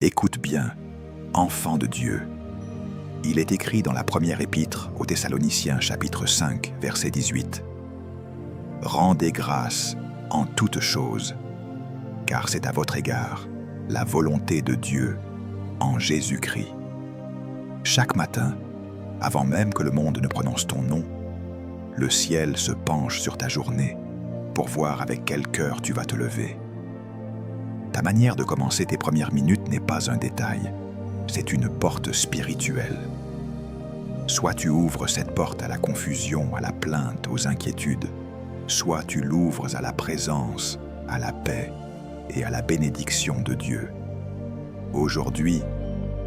Écoute bien, enfant de Dieu. Il est écrit dans la première épître aux Thessaloniciens chapitre 5, verset 18. « Rendez grâce en toutes choses, car c'est à votre égard la volonté de Dieu en Jésus-Christ. » Chaque matin, avant même que le monde ne prononce ton nom, le ciel se penche sur ta journée pour voir avec quel cœur tu vas te lever. Ta manière de commencer tes premières minutes n'est pas un détail, c'est une porte spirituelle. Soit tu ouvres cette porte à la confusion, à la plainte, aux inquiétudes, soit tu l'ouvres à la présence, à la paix et à la bénédiction de Dieu. Aujourd'hui,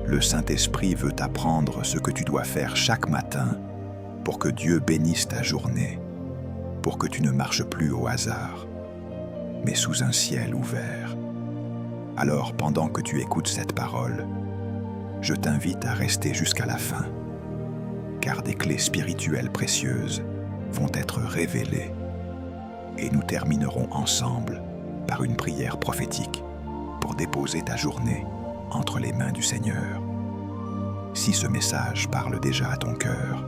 le Saint-Esprit veut t'apprendre ce que tu dois faire chaque matin pour que Dieu bénisse ta journée, pour que tu ne marches plus au hasard, mais sous un ciel ouvert. Alors, pendant que tu écoutes cette parole, je t'invite à rester jusqu'à la fin, car des clés spirituelles précieuses vont être révélées et nous terminerons ensemble par une prière prophétique pour déposer ta journée entre les mains du Seigneur. Si ce message parle déjà à ton cœur,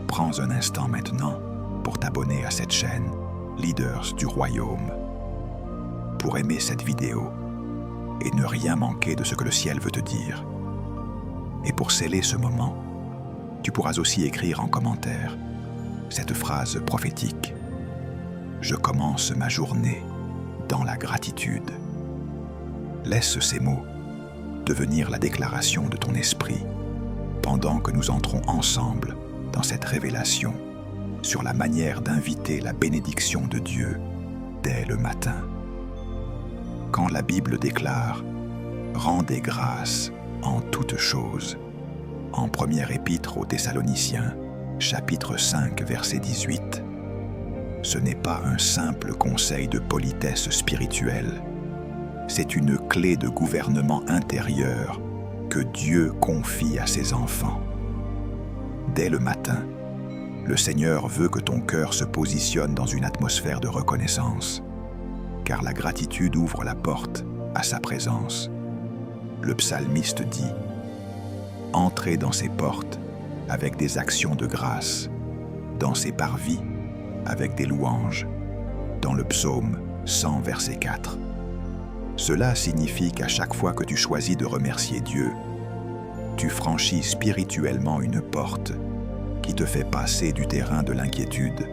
prends un instant maintenant pour t'abonner à cette chaîne Leaders du Royaume, pour aimer cette vidéo et ne rien manquer de ce que le ciel veut te dire. Et pour sceller ce moment, tu pourras aussi écrire en commentaire cette phrase prophétique. Je commence ma journée dans la gratitude. Laisse ces mots devenir la déclaration de ton esprit pendant que nous entrons ensemble dans cette révélation sur la manière d'inviter la bénédiction de Dieu dès le matin. Quand la Bible déclare « Rendez grâce en toutes choses » en première épître aux Thessaloniciens, chapitre 5, verset 18, ce n'est pas un simple conseil de politesse spirituelle, c'est une clé de gouvernement intérieur que Dieu confie à ses enfants. Dès le matin, le Seigneur veut que ton cœur se positionne dans une atmosphère de reconnaissance, car la gratitude ouvre la porte à sa présence. Le psalmiste dit « Entrez dans ses portes avec des actions de grâce, dans ses parvis avec des louanges » dans le psaume 100, verset 4. Cela signifie qu'à chaque fois que tu choisis de remercier Dieu, tu franchis spirituellement une porte qui te fait passer du terrain de l'inquiétude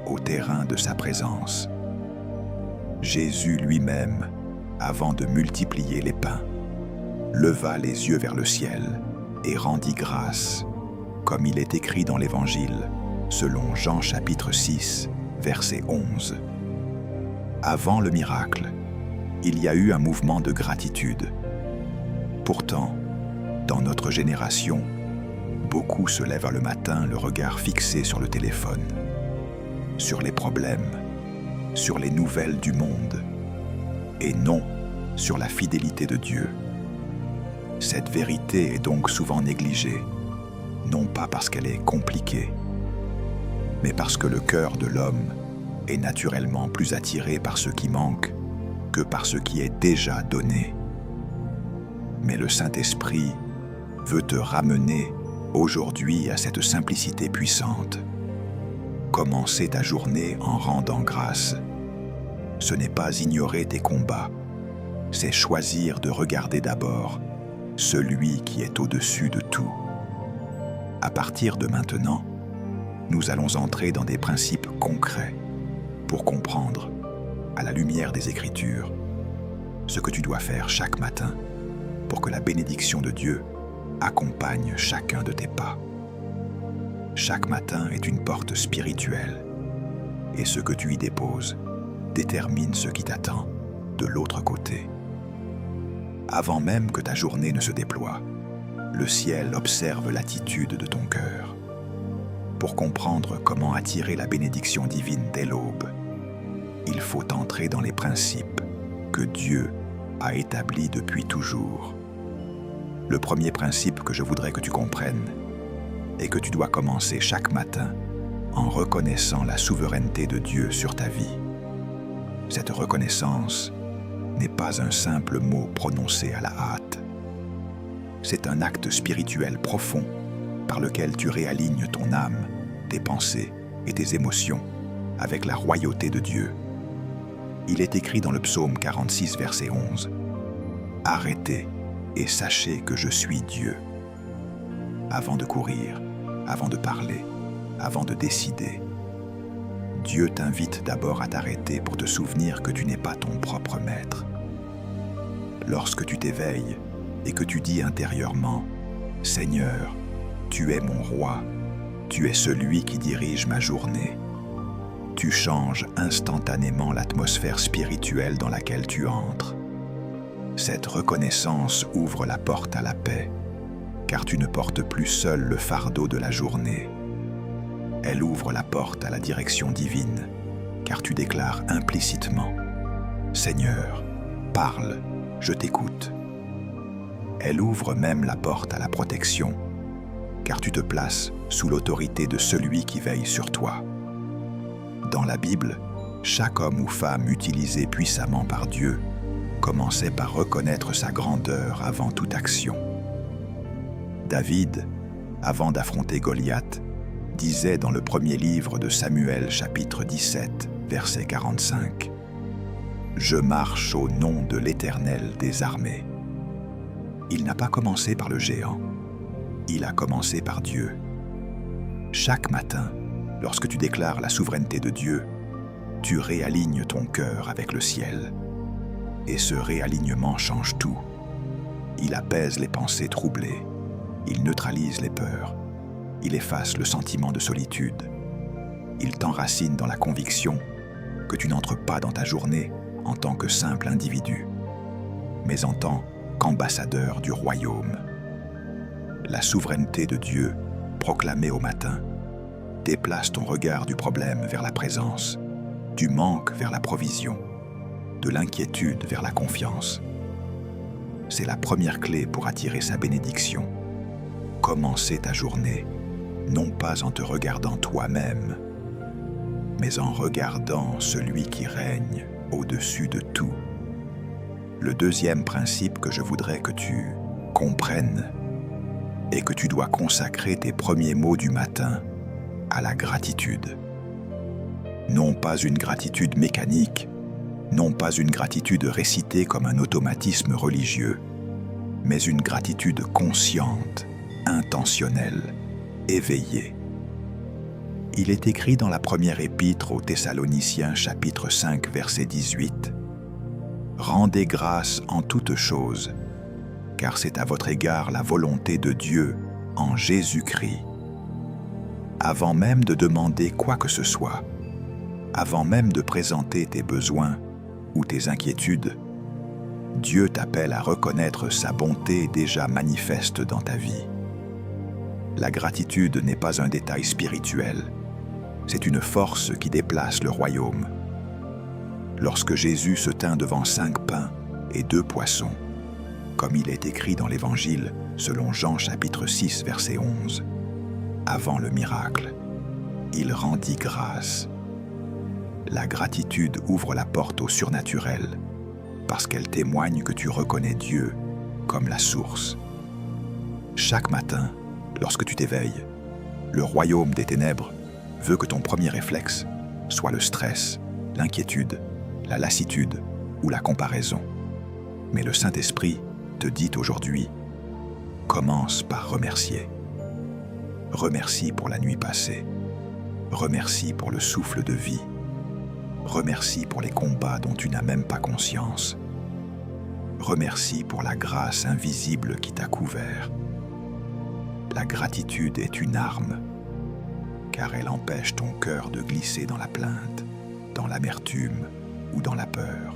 au terrain de sa présence. Jésus lui-même, avant de multiplier les pains, leva les yeux vers le ciel et rendit grâce, comme il est écrit dans l'Évangile, selon Jean chapitre 6, verset 11. Avant le miracle, il y a eu un mouvement de gratitude. Pourtant, dans notre génération, beaucoup se lèvent le matin le regard fixé sur le téléphone, sur les problèmes, sur les nouvelles du monde, et non sur la fidélité de Dieu. Cette vérité est donc souvent négligée, non pas parce qu'elle est compliquée, mais parce que le cœur de l'homme est naturellement plus attiré par ce qui manque que par ce qui est déjà donné. Mais le Saint-Esprit veut te ramener aujourd'hui à cette simplicité puissante. Commencer ta journée en rendant grâce. Ce n'est pas ignorer tes combats, c'est choisir de regarder d'abord celui qui est au-dessus de tout. À partir de maintenant, nous allons entrer dans des principes concrets pour comprendre, à la lumière des Écritures, ce que tu dois faire chaque matin pour que la bénédiction de Dieu accompagne chacun de tes pas. Chaque matin est une porte spirituelle, et ce que tu y déposes détermine ce qui t'attend de l'autre côté. Avant même que ta journée ne se déploie, le ciel observe l'attitude de ton cœur. Pour comprendre comment attirer la bénédiction divine dès l'aube, il faut entrer dans les principes que Dieu a établis depuis toujours. Le premier principe que je voudrais que tu comprennes est que tu dois commencer chaque matin en reconnaissant la souveraineté de Dieu sur ta vie. Cette reconnaissance n'est pas un simple mot prononcé à la hâte. C'est un acte spirituel profond par lequel tu réalignes ton âme, tes pensées et tes émotions avec la royauté de Dieu. Il est écrit dans le psaume 46, verset 11 : « Arrêtez et sachez que je suis Dieu. » Avant de courir, avant de parler, avant de décider, Dieu t'invite d'abord à t'arrêter pour te souvenir que tu n'es pas ton propre maître. Lorsque tu t'éveilles et que tu dis intérieurement « Seigneur, tu es mon roi, tu es celui qui dirige ma journée », tu changes instantanément l'atmosphère spirituelle dans laquelle tu entres. Cette reconnaissance ouvre la porte à la paix, car tu ne portes plus seul le fardeau de la journée. Elle ouvre la porte à la direction divine, car tu déclares implicitement « Seigneur, parle, je t'écoute ». Elle ouvre même la porte à la protection, car tu te places sous l'autorité de celui qui veille sur toi. Dans la Bible, chaque homme ou femme utilisé puissamment par Dieu commençait par reconnaître sa grandeur avant toute action. David, avant d'affronter Goliath, disait dans le premier livre de Samuel, chapitre 17, verset 45 : « Je marche au nom de l'Éternel des armées. » Il n'a pas commencé par le géant, il a commencé par Dieu. Chaque matin, lorsque tu déclares la souveraineté de Dieu, tu réalignes ton cœur avec le ciel. Et ce réalignement change tout. Il apaise les pensées troublées, il neutralise les peurs, il efface le sentiment de solitude. Il t'enracine dans la conviction que tu n'entres pas dans ta journée en tant que simple individu, mais en tant qu'ambassadeur du royaume. La souveraineté de Dieu, proclamée au matin, déplace ton regard du problème vers la présence, du manque vers la provision, de l'inquiétude vers la confiance. C'est la première clé pour attirer sa bénédiction. Commencer ta journée, non pas en te regardant toi-même, mais en regardant celui qui règne au-dessus de tout. Le deuxième principe que je voudrais que tu comprennes est que tu dois consacrer tes premiers mots du matin à la gratitude. Non pas une gratitude mécanique, non pas une gratitude récitée comme un automatisme religieux, mais une gratitude consciente, intentionnelle, éveillée. Il est écrit dans la première épître aux Thessaloniciens, chapitre 5, verset 18 : « Rendez grâce en toutes choses, car c'est à votre égard la volonté de Dieu en Jésus-Christ. » Avant même de demander quoi que ce soit, avant même de présenter tes besoins ou tes inquiétudes, Dieu t'appelle à reconnaître sa bonté déjà manifeste dans ta vie. La gratitude n'est pas un détail spirituel, c'est une force qui déplace le royaume. Lorsque Jésus se tint devant 5 pains et 2 poissons, comme il est écrit dans l'Évangile selon Jean chapitre 6, verset 11, avant le miracle, il rendit grâce. La gratitude ouvre la porte au surnaturel, parce qu'elle témoigne que tu reconnais Dieu comme la source. Chaque matin, lorsque tu t'éveilles, le royaume des ténèbres veut que ton premier réflexe soit le stress, l'inquiétude, la lassitude ou la comparaison. Mais le Saint-Esprit te dit aujourd'hui, commence par remercier. Remercie pour la nuit passée. Remercie pour le souffle de vie. Remercie pour les combats dont tu n'as même pas conscience. Remercie pour la grâce invisible qui t'a couvert. La gratitude est une arme, car elle empêche ton cœur de glisser dans la plainte, dans l'amertume ou dans la peur.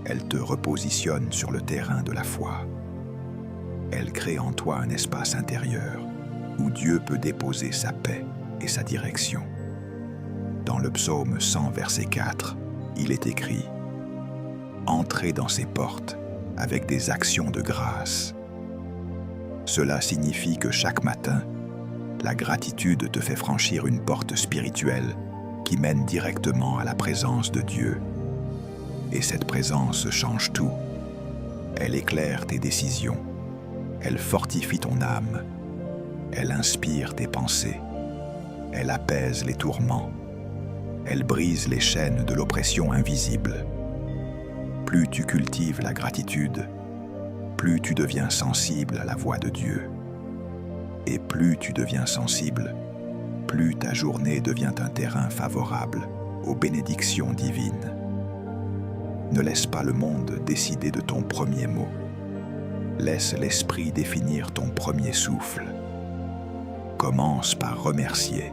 Elle te repositionne sur le terrain de la foi. Elle crée en toi un espace intérieur où Dieu peut déposer sa paix et sa direction. Dans le psaume 100, verset 4, il est écrit « Entrez dans ses portes avec des actions de grâce. » Cela signifie que chaque matin, la gratitude te fait franchir une porte spirituelle qui mène directement à la présence de Dieu. Et cette présence change tout. Elle éclaire tes décisions. Elle fortifie ton âme. Elle inspire tes pensées. Elle apaise les tourments. Elle brise les chaînes de l'oppression invisible. Plus tu cultives la gratitude, plus tu deviens sensible à la voix de Dieu. Et plus tu deviens sensible, plus ta journée devient un terrain favorable aux bénédictions divines. Ne laisse pas le monde décider de ton premier mot. Laisse l'esprit définir ton premier souffle. Commence par remercier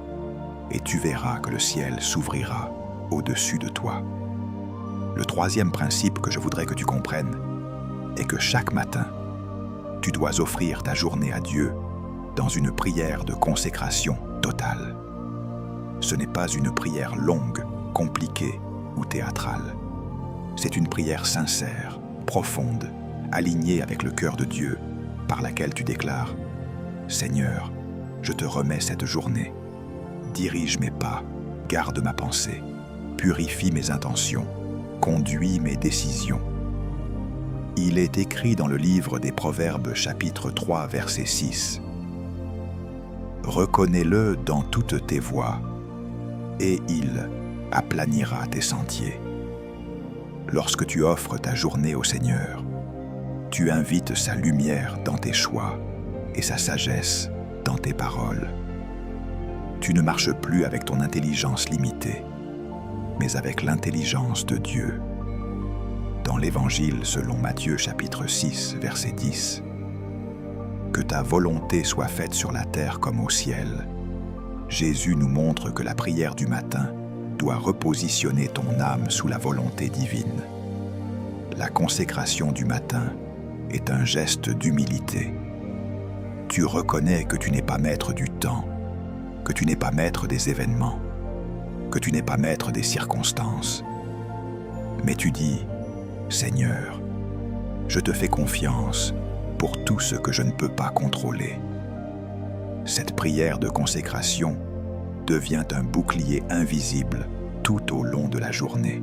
et tu verras que le ciel s'ouvrira au-dessus de toi. Le troisième principe que je voudrais que tu comprennes est que chaque matin, tu dois offrir ta journée à Dieu dans une prière de consécration totale. Ce n'est pas une prière longue, compliquée ou théâtrale. C'est une prière sincère, profonde, alignée avec le cœur de Dieu, par laquelle tu déclares « Seigneur, je te remets cette journée. Dirige mes pas, garde ma pensée, purifie mes intentions, conduis mes décisions. » Il est écrit dans le livre des Proverbes chapitre 3 verset 6. « Reconnais-le dans toutes tes voies, et il aplanira tes sentiers. » Lorsque tu offres ta journée au Seigneur, tu invites sa lumière dans tes choix et sa sagesse dans tes paroles. Tu ne marches plus avec ton intelligence limitée, mais avec l'intelligence de Dieu. Dans l'Évangile selon Matthieu chapitre 6 verset 10, « Que ta volonté soit faite sur la terre comme au ciel », Jésus nous montre que la prière du matin doit repositionner ton âme sous la volonté divine. La consécration du matin est un geste d'humilité. Tu reconnais que tu n'es pas maître du temps, que tu n'es pas maître des événements, que tu n'es pas maître des circonstances. Mais tu dis, « Seigneur, je te fais confiance pour tout ce que je ne peux pas contrôler. » Cette prière de consécration devient un bouclier invisible tout au long de la journée.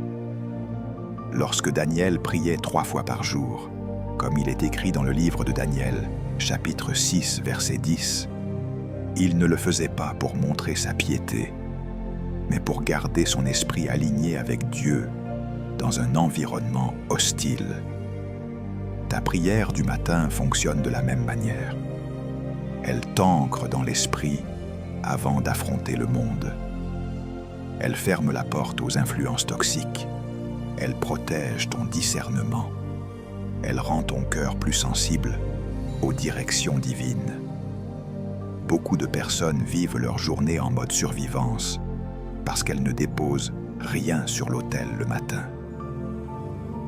Lorsque Daniel priait 3 fois par jour, comme il est écrit dans le livre de Daniel, chapitre 6, verset 10, il ne le faisait pas pour montrer sa piété, mais pour garder son esprit aligné avec Dieu dans un environnement hostile. Ta prière du matin fonctionne de la même manière. Elle t'ancre dans l'esprit avant d'affronter le monde. Elle ferme la porte aux influences toxiques. Elle protège ton discernement. Elle rend ton cœur plus sensible aux directions divines. Beaucoup de personnes vivent leur journée en mode survivance parce qu'elles ne déposent rien sur l'autel le matin.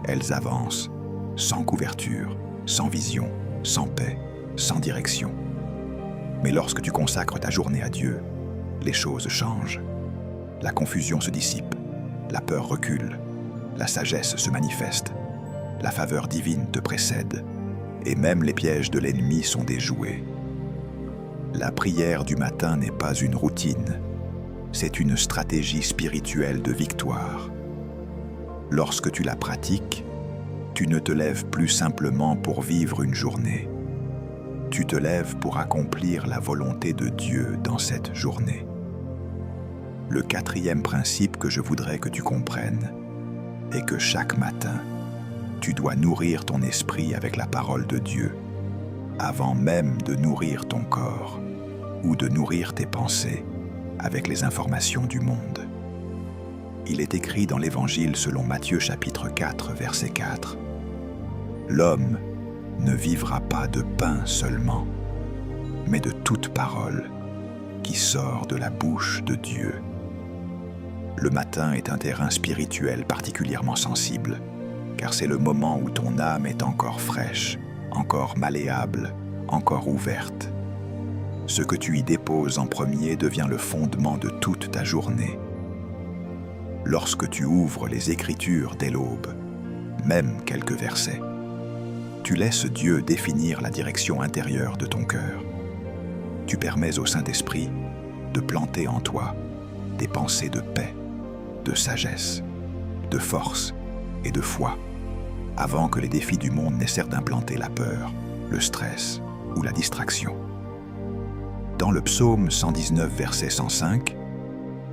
Elles avancent sans couverture, sans vision, sans paix, sans direction. Mais lorsque tu consacres ta journée à Dieu, les choses changent. La confusion se dissipe, la peur recule, la sagesse se manifeste, la faveur divine te précède, et même les pièges de l'ennemi sont déjoués. La prière du matin n'est pas une routine, c'est une stratégie spirituelle de victoire. Lorsque tu la pratiques, tu ne te lèves plus simplement pour vivre une journée. Tu te lèves pour accomplir la volonté de Dieu dans cette journée. Le 4e principe que je voudrais que tu comprennes est que chaque matin, tu dois nourrir ton esprit avec la parole de Dieu, avant même de nourrir ton corps ou de nourrir tes pensées avec les informations du monde. Il est écrit dans l'Évangile selon Matthieu chapitre 4, verset 4. « L'homme ne vivra pas de pain seulement, mais de toute parole qui sort de la bouche de Dieu. » Le matin est un terrain spirituel particulièrement sensible, car c'est le moment où ton âme est encore fraîche, encore malléable, encore ouverte. Ce que tu y déposes en premier devient le fondement de toute ta journée. Lorsque tu ouvres les Écritures dès l'aube, même quelques versets, tu laisses Dieu définir la direction intérieure de ton cœur. Tu permets au Saint-Esprit de planter en toi des pensées de paix, de sagesse, de force et de foi, avant que les défis du monde n'essayent d'implanter la peur, le stress ou la distraction. Dans le psaume 119, verset 105,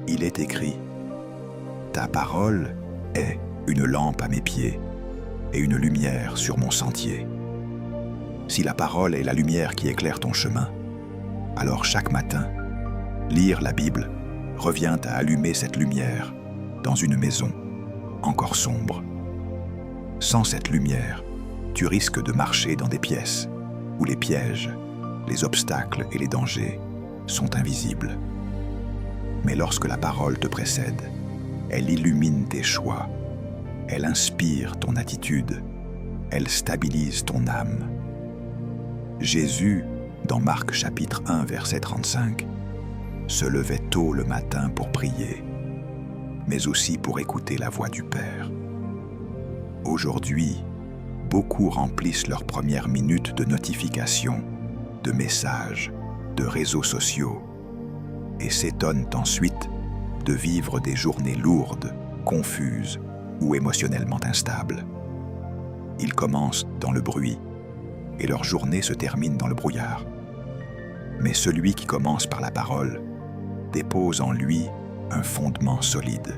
il est écrit « Ta parole est une lampe à mes pieds et une lumière sur mon sentier. » Si la parole est la lumière qui éclaire ton chemin, alors chaque matin, lire la Bible revient à allumer cette lumière dans une maison encore sombre. Sans cette lumière, tu risques de marcher dans des pièces où les pièges, les obstacles et les dangers sont invisibles. Mais lorsque la parole te précède, elle illumine tes choix, elle inspire ton attitude, elle stabilise ton âme. Jésus, dans Marc chapitre 1, verset 35, se levait tôt le matin pour prier, mais aussi pour écouter la voix du Père. Aujourd'hui, beaucoup remplissent leurs premières minutes de notifications, de messages, de réseaux sociaux, et s'étonnent ensuite de vivre des journées lourdes, confuses ou émotionnellement instables. Ils commencent dans le bruit, et leur journée se termine dans le brouillard. Mais celui qui commence par la parole dépose en lui un fondement solide.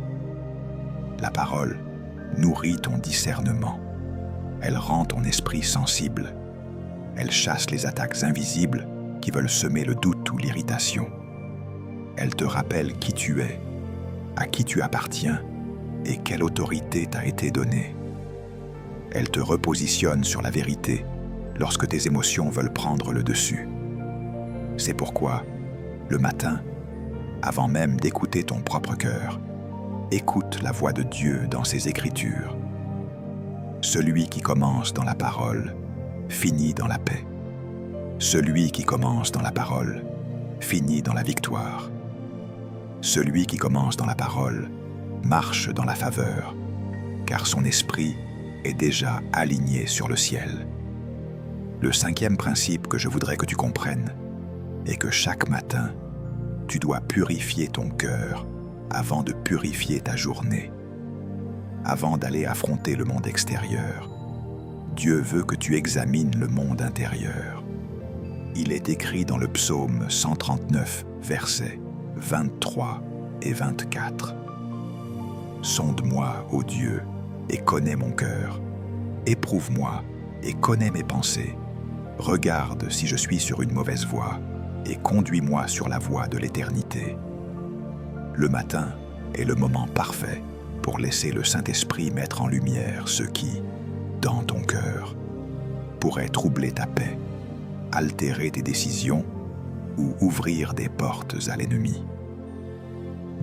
La parole nourrit ton discernement. Elle rend ton esprit sensible. Elle chasse les attaques invisibles qui veulent semer le doute ou l'irritation. Elle te rappelle qui tu es, à qui tu appartiens et quelle autorité t'a été donnée. Elle te repositionne sur la vérité lorsque tes émotions veulent prendre le dessus. C'est pourquoi, le matin, avant même d'écouter ton propre cœur, écoute la voix de Dieu dans ses Écritures. Celui qui commence dans la parole finit dans la paix. Celui qui commence dans la parole finit dans la victoire. Celui qui commence dans la parole marche dans la faveur, car son esprit est déjà aligné sur le ciel. Le cinquième principe que je voudrais que tu comprennes est que chaque matin, tu dois purifier ton cœur avant de purifier ta journée. Avant d'aller affronter le monde extérieur, Dieu veut que tu examines le monde intérieur. Il est écrit dans le psaume 139, versets 23 et 24. « Sonde-moi, ô Dieu, et connais mon cœur. Éprouve-moi et connais mes pensées. Regarde si je suis sur une mauvaise voie et conduis-moi sur la voie de l'éternité. » Le matin est le moment parfait pour laisser le Saint-Esprit mettre en lumière ce qui, dans ton cœur, pourrait troubler ta paix, altérer tes décisions ou ouvrir des portes à l'ennemi.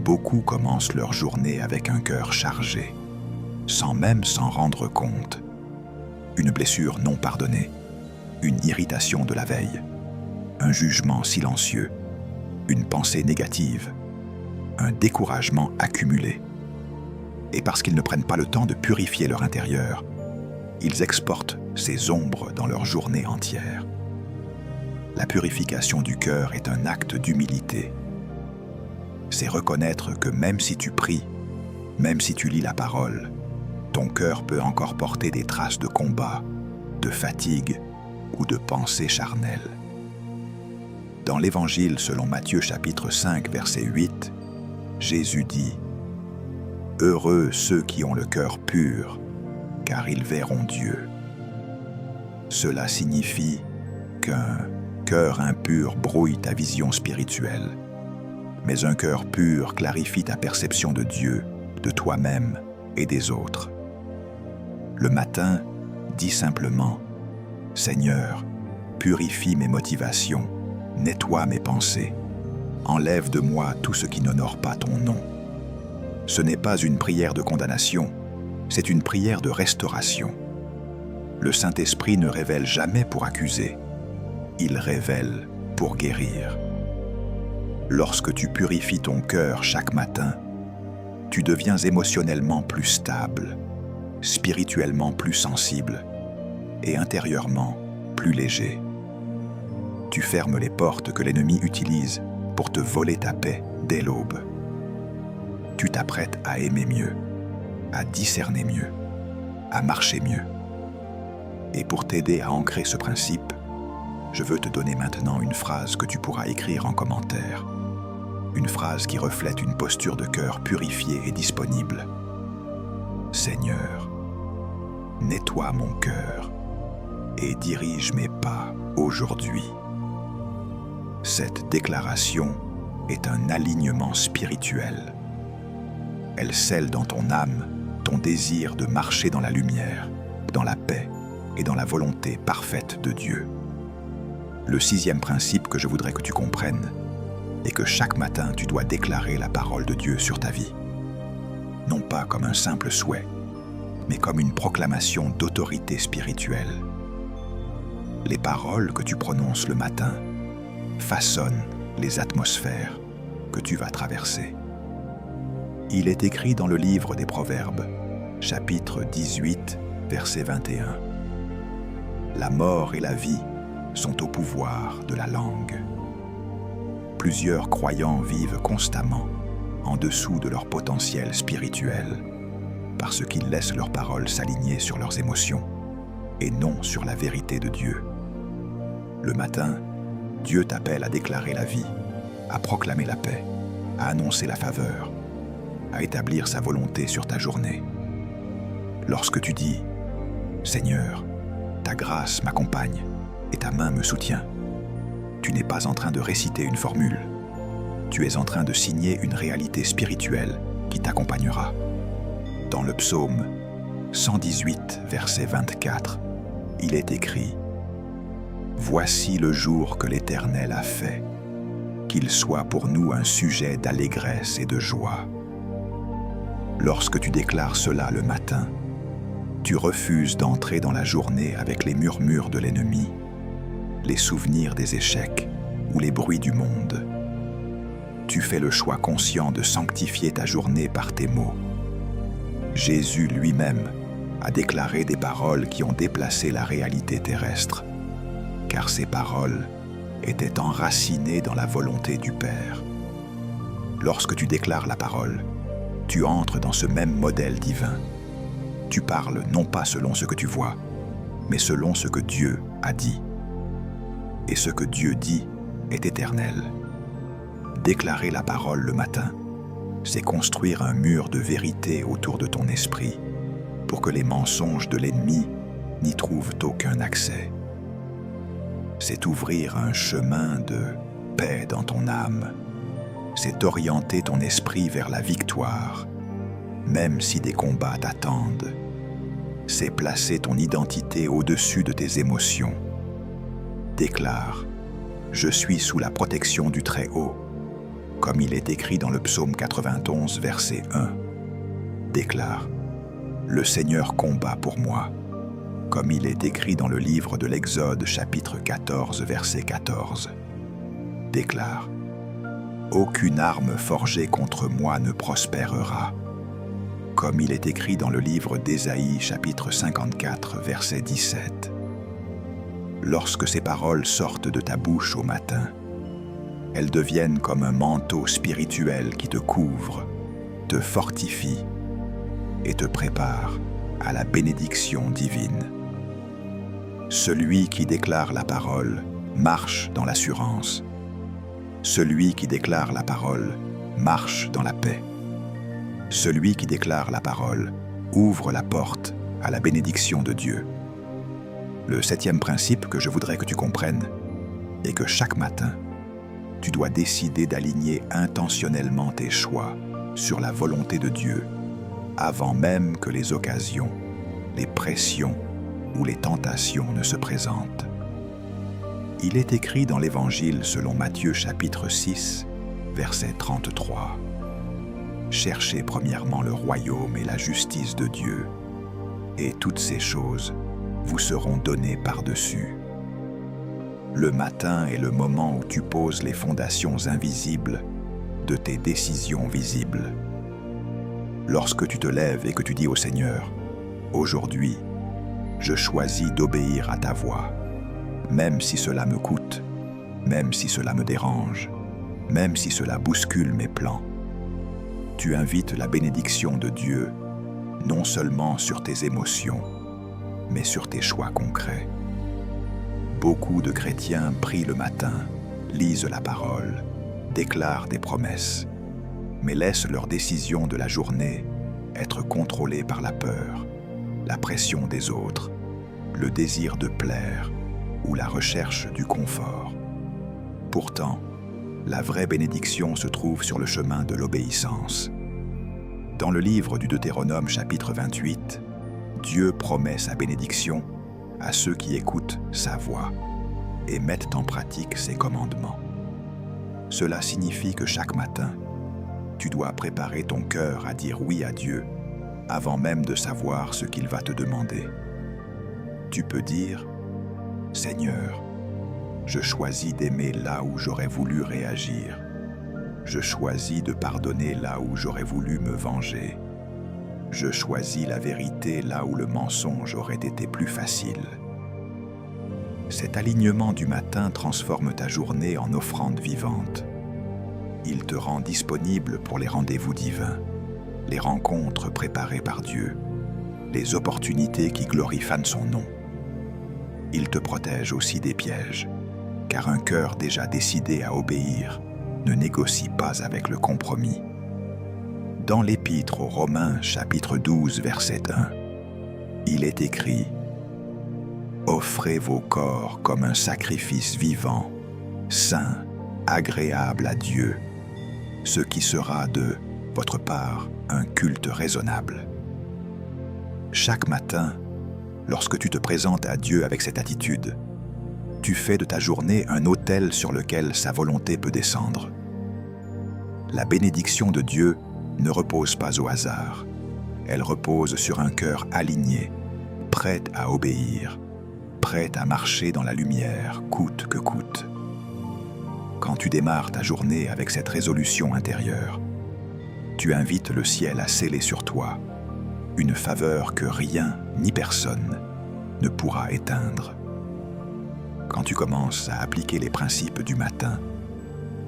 Beaucoup commencent leur journée avec un cœur chargé, sans même s'en rendre compte. Une blessure non pardonnée, une irritation de la veille, un jugement silencieux, une pensée négative, un découragement accumulé. Et parce qu'ils ne prennent pas le temps de purifier leur intérieur, ils exportent ces ombres dans leur journée entière. La purification du cœur est un acte d'humilité. C'est reconnaître que même si tu pries, même si tu lis la parole, ton cœur peut encore porter des traces de combat, de fatigue ou de pensée charnelle. Dans l'Évangile selon Matthieu chapitre 5, verset 8, Jésus dit « Heureux ceux qui ont le cœur pur, car ils verront Dieu. » Cela signifie qu'un cœur impur brouille ta vision spirituelle, mais un cœur pur clarifie ta perception de Dieu, de toi-même et des autres. Le matin, dis simplement « Seigneur, purifie mes motivations, nettoie mes pensées, enlève de moi tout ce qui n'honore pas ton nom. » Ce n'est pas une prière de condamnation, c'est une prière de restauration. Le Saint-Esprit ne révèle jamais pour accuser, il révèle pour guérir. Lorsque tu purifies ton cœur chaque matin, tu deviens émotionnellement plus stable, spirituellement plus sensible et intérieurement plus léger. Tu fermes les portes que l'ennemi utilise pour te voler ta paix dès l'aube. Tu t'apprêtes à aimer mieux, à discerner mieux à marcher mieux. Et pour t'aider à ancrer ce principe, je veux te donner maintenant une phrase que tu pourras écrire en commentaire. Une phrase qui reflète une posture de cœur purifiée et disponible. Seigneur, nettoie mon cœur et dirige mes pas aujourd'hui. Cette déclaration est un alignement spirituel. Elle scelle dans ton âme ton désir de marcher dans la lumière, dans la paix et dans la volonté parfaite de Dieu. Le 6e principe que je voudrais que tu comprennes est que chaque matin tu dois déclarer la parole de Dieu sur ta vie. Non pas comme un simple souhait, mais comme une proclamation d'autorité spirituelle. Les paroles que tu prononces le matin façonnent les atmosphères que tu vas traverser. Il est écrit dans le livre des Proverbes, chapitre 18, verset 21. La mort et la vie sont au pouvoir de la langue. Plusieurs croyants vivent constamment en dessous de leur potentiel spirituel parce qu'ils laissent leurs paroles s'aligner sur leurs émotions et non sur la vérité de Dieu. Le matin, Dieu t'appelle à déclarer la vie, à proclamer la paix, à annoncer la faveur, à établir sa volonté sur ta journée. Lorsque tu dis « Seigneur, ta grâce m'accompagne et ta main me soutient », tu n'es pas en train de réciter une formule. Tu es en train de signer une réalité spirituelle qui t'accompagnera. Dans le psaume 118, verset 24, il est écrit « Voici le jour que l'Éternel a fait, qu'il soit pour nous un sujet d'allégresse et de joie. » Lorsque tu déclares cela le matin, tu refuses d'entrer dans la journée avec les murmures de l'ennemi, les souvenirs des échecs ou les bruits du monde. Tu fais le choix conscient de sanctifier ta journée par tes mots. Jésus lui-même a déclaré des paroles qui ont déplacé la réalité terrestre, car ces paroles étaient enracinées dans la volonté du Père. Lorsque tu déclares la parole, tu entres dans ce même modèle divin. Tu parles non pas selon ce que tu vois, mais selon ce que Dieu a dit. Et ce que Dieu dit est éternel. Déclarer la parole le matin, c'est construire un mur de vérité autour de ton esprit pour que les mensonges de l'ennemi n'y trouvent aucun accès. C'est ouvrir un chemin de paix dans ton âme. C'est orienter ton esprit vers la victoire, même si des combats t'attendent. C'est placer ton identité au-dessus de tes émotions. Déclare « Je suis sous la protection du Très-Haut », comme il est écrit dans le psaume 91, verset 1. Déclare « Le Seigneur combat pour moi », comme il est écrit dans le livre de l'Exode, chapitre 14, verset 14. Déclare « Aucune arme forgée contre moi ne prospérera », comme il est écrit dans le livre d'Ésaïe, chapitre 54, verset 17. Lorsque ces paroles sortent de ta bouche au matin, elles deviennent comme un manteau spirituel qui te couvre, te fortifie et te prépare à la bénédiction divine. Celui qui déclare la parole marche dans l'assurance. Celui qui déclare la parole marche dans la paix. Celui qui déclare la parole ouvre la porte à la bénédiction de Dieu. Le 7e principe que je voudrais que tu comprennes est que chaque matin, tu dois décider d'aligner intentionnellement tes choix sur la volonté de Dieu avant même que les occasions, les pressions ou les tentations ne se présentent. Il est écrit dans l'Évangile selon Matthieu chapitre 6, verset 33. Cherchez premièrement le royaume et la justice de Dieu, et toutes ces choses vous seront données par-dessus. Le matin est le moment où tu poses les fondations invisibles de tes décisions visibles. Lorsque tu te lèves et que tu dis au Seigneur, « Aujourd'hui, je choisis d'obéir à ta voix, même si cela me coûte, même si cela me dérange, même si cela bouscule mes plans. » Tu invites la bénédiction de Dieu non seulement sur tes émotions, mais sur tes choix concrets. Beaucoup de chrétiens prient le matin, lisent la parole, déclarent des promesses, mais laissent leurs décisions de la journée être contrôlées par la peur, la pression des autres, le désir de plaire ou la recherche du confort. Pourtant, la vraie bénédiction se trouve sur le chemin de l'obéissance. Dans le livre du Deutéronome chapitre 28, Dieu promet sa bénédiction à ceux qui écoutent sa voix et mettent en pratique ses commandements. Cela signifie que chaque matin, tu dois préparer ton cœur à dire oui à Dieu avant même de savoir ce qu'il va te demander. Tu peux dire « Seigneur, je choisis d'aimer là où j'aurais voulu réagir. Je choisis de pardonner là où j'aurais voulu me venger. Je choisis la vérité là où le mensonge aurait été plus facile. » Cet alignement du matin transforme ta journée en offrande vivante. Il te rend disponible pour les rendez-vous divins, les rencontres préparées par Dieu, les opportunités qui glorifient son nom. Il te protège aussi des pièges, car un cœur déjà décidé à obéir ne négocie pas avec le compromis. Dans l'Épître aux Romains, chapitre 12, verset 1, il est écrit « Offrez vos corps comme un sacrifice vivant, saint, agréable à Dieu, ce qui sera de votre part un culte raisonnable. » Chaque matin, lorsque tu te présentes à Dieu avec cette attitude, tu fais de ta journée un autel sur lequel sa volonté peut descendre. La bénédiction de Dieu ne repose pas au hasard. Elle repose sur un cœur aligné, prêt à obéir, prêt à marcher dans la lumière, coûte que coûte. Quand tu démarres ta journée avec cette résolution intérieure, tu invites le ciel à sceller sur toi une faveur que rien ni personne ne pourra éteindre. Quand tu commences à appliquer les principes du matin,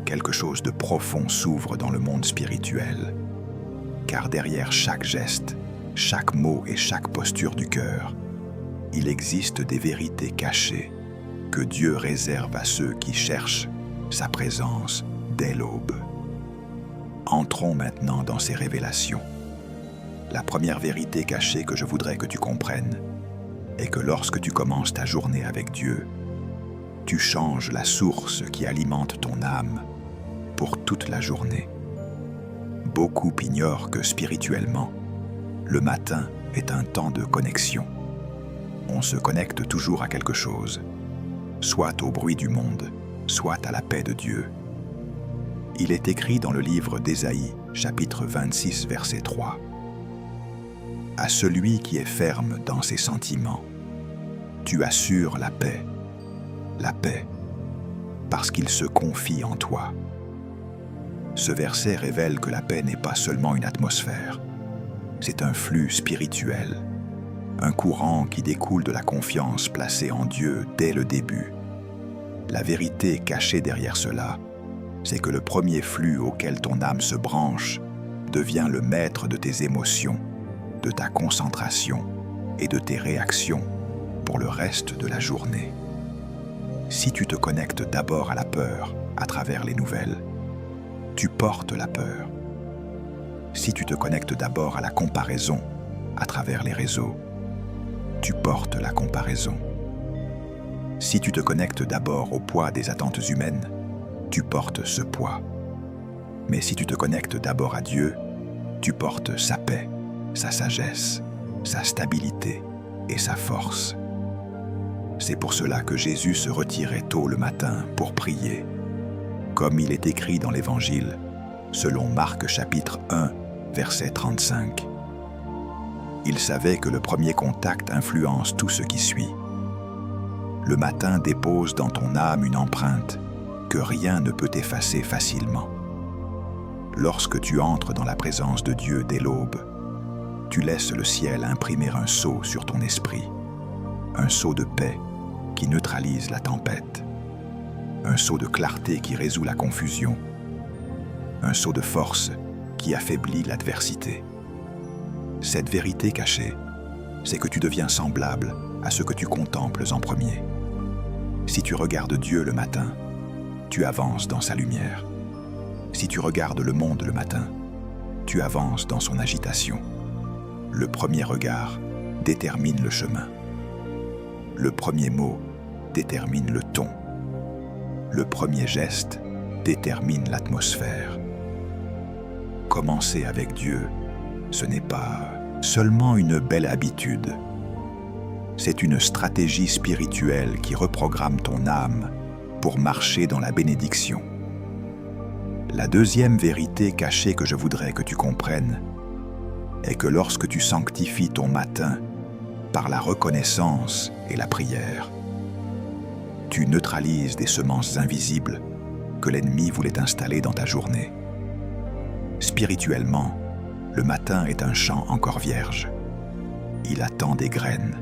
quelque chose de profond s'ouvre dans le monde spirituel, car derrière chaque geste, chaque mot et chaque posture du cœur, il existe des vérités cachées que Dieu réserve à ceux qui cherchent sa présence dès l'aube. Entrons maintenant dans ces révélations. La première vérité cachée que je voudrais que tu comprennes est que lorsque tu commences ta journée avec Dieu, tu changes la source qui alimente ton âme pour toute la journée. Beaucoup ignorent que spirituellement, le matin est un temps de connexion. On se connecte toujours à quelque chose, soit au bruit du monde, soit à la paix de Dieu. Il est écrit dans le livre d'Ésaïe, chapitre 26, verset 3. « À celui qui est ferme dans ses sentiments, tu assures la paix, parce qu'il se confie en toi. » Ce verset révèle que la paix n'est pas seulement une atmosphère, c'est un flux spirituel, un courant qui découle de la confiance placée en Dieu dès le début. La vérité cachée derrière cela, c'est que le premier flux auquel ton âme se branche devient le maître de tes émotions, de ta concentration et de tes réactions pour le reste de la journée. Si tu te connectes d'abord à la peur à travers les nouvelles, tu portes la peur. Si tu te connectes d'abord à la comparaison à travers les réseaux, tu portes la comparaison. Si tu te connectes d'abord au poids des attentes humaines, tu portes ce poids. Mais si tu te connectes d'abord à Dieu, tu portes sa paix, sa sagesse, sa stabilité et sa force. C'est pour cela que Jésus se retirait tôt le matin pour prier. Comme il est écrit dans l'Évangile, selon Marc chapitre 1, verset 35. Il savait que le premier contact influence tout ce qui suit. Le matin dépose dans ton âme une empreinte que rien ne peut effacer facilement. Lorsque tu entres dans la présence de Dieu dès l'aube, tu laisses le ciel imprimer un sceau sur ton esprit, un sceau de paix qui neutralise la tempête, un sceau de clarté qui résout la confusion, un sceau de force qui affaiblit l'adversité. Cette vérité cachée, c'est que tu deviens semblable à ce que tu contemples en premier. Si tu regardes Dieu le matin, tu avances dans sa lumière. Si tu regardes le monde le matin, tu avances dans son agitation. Le premier regard détermine le chemin. Le premier mot détermine le ton. Le premier geste détermine l'atmosphère. Commencer avec Dieu, ce n'est pas seulement une belle habitude. C'est une stratégie spirituelle qui reprogramme ton âme pour marcher dans la bénédiction. La deuxième vérité cachée que je voudrais que tu comprennes est que lorsque tu sanctifies ton matin par la reconnaissance et la prière, tu neutralises des semences invisibles que l'ennemi voulait installer dans ta journée. Spirituellement, le matin est un champ encore vierge. Il attend des graines.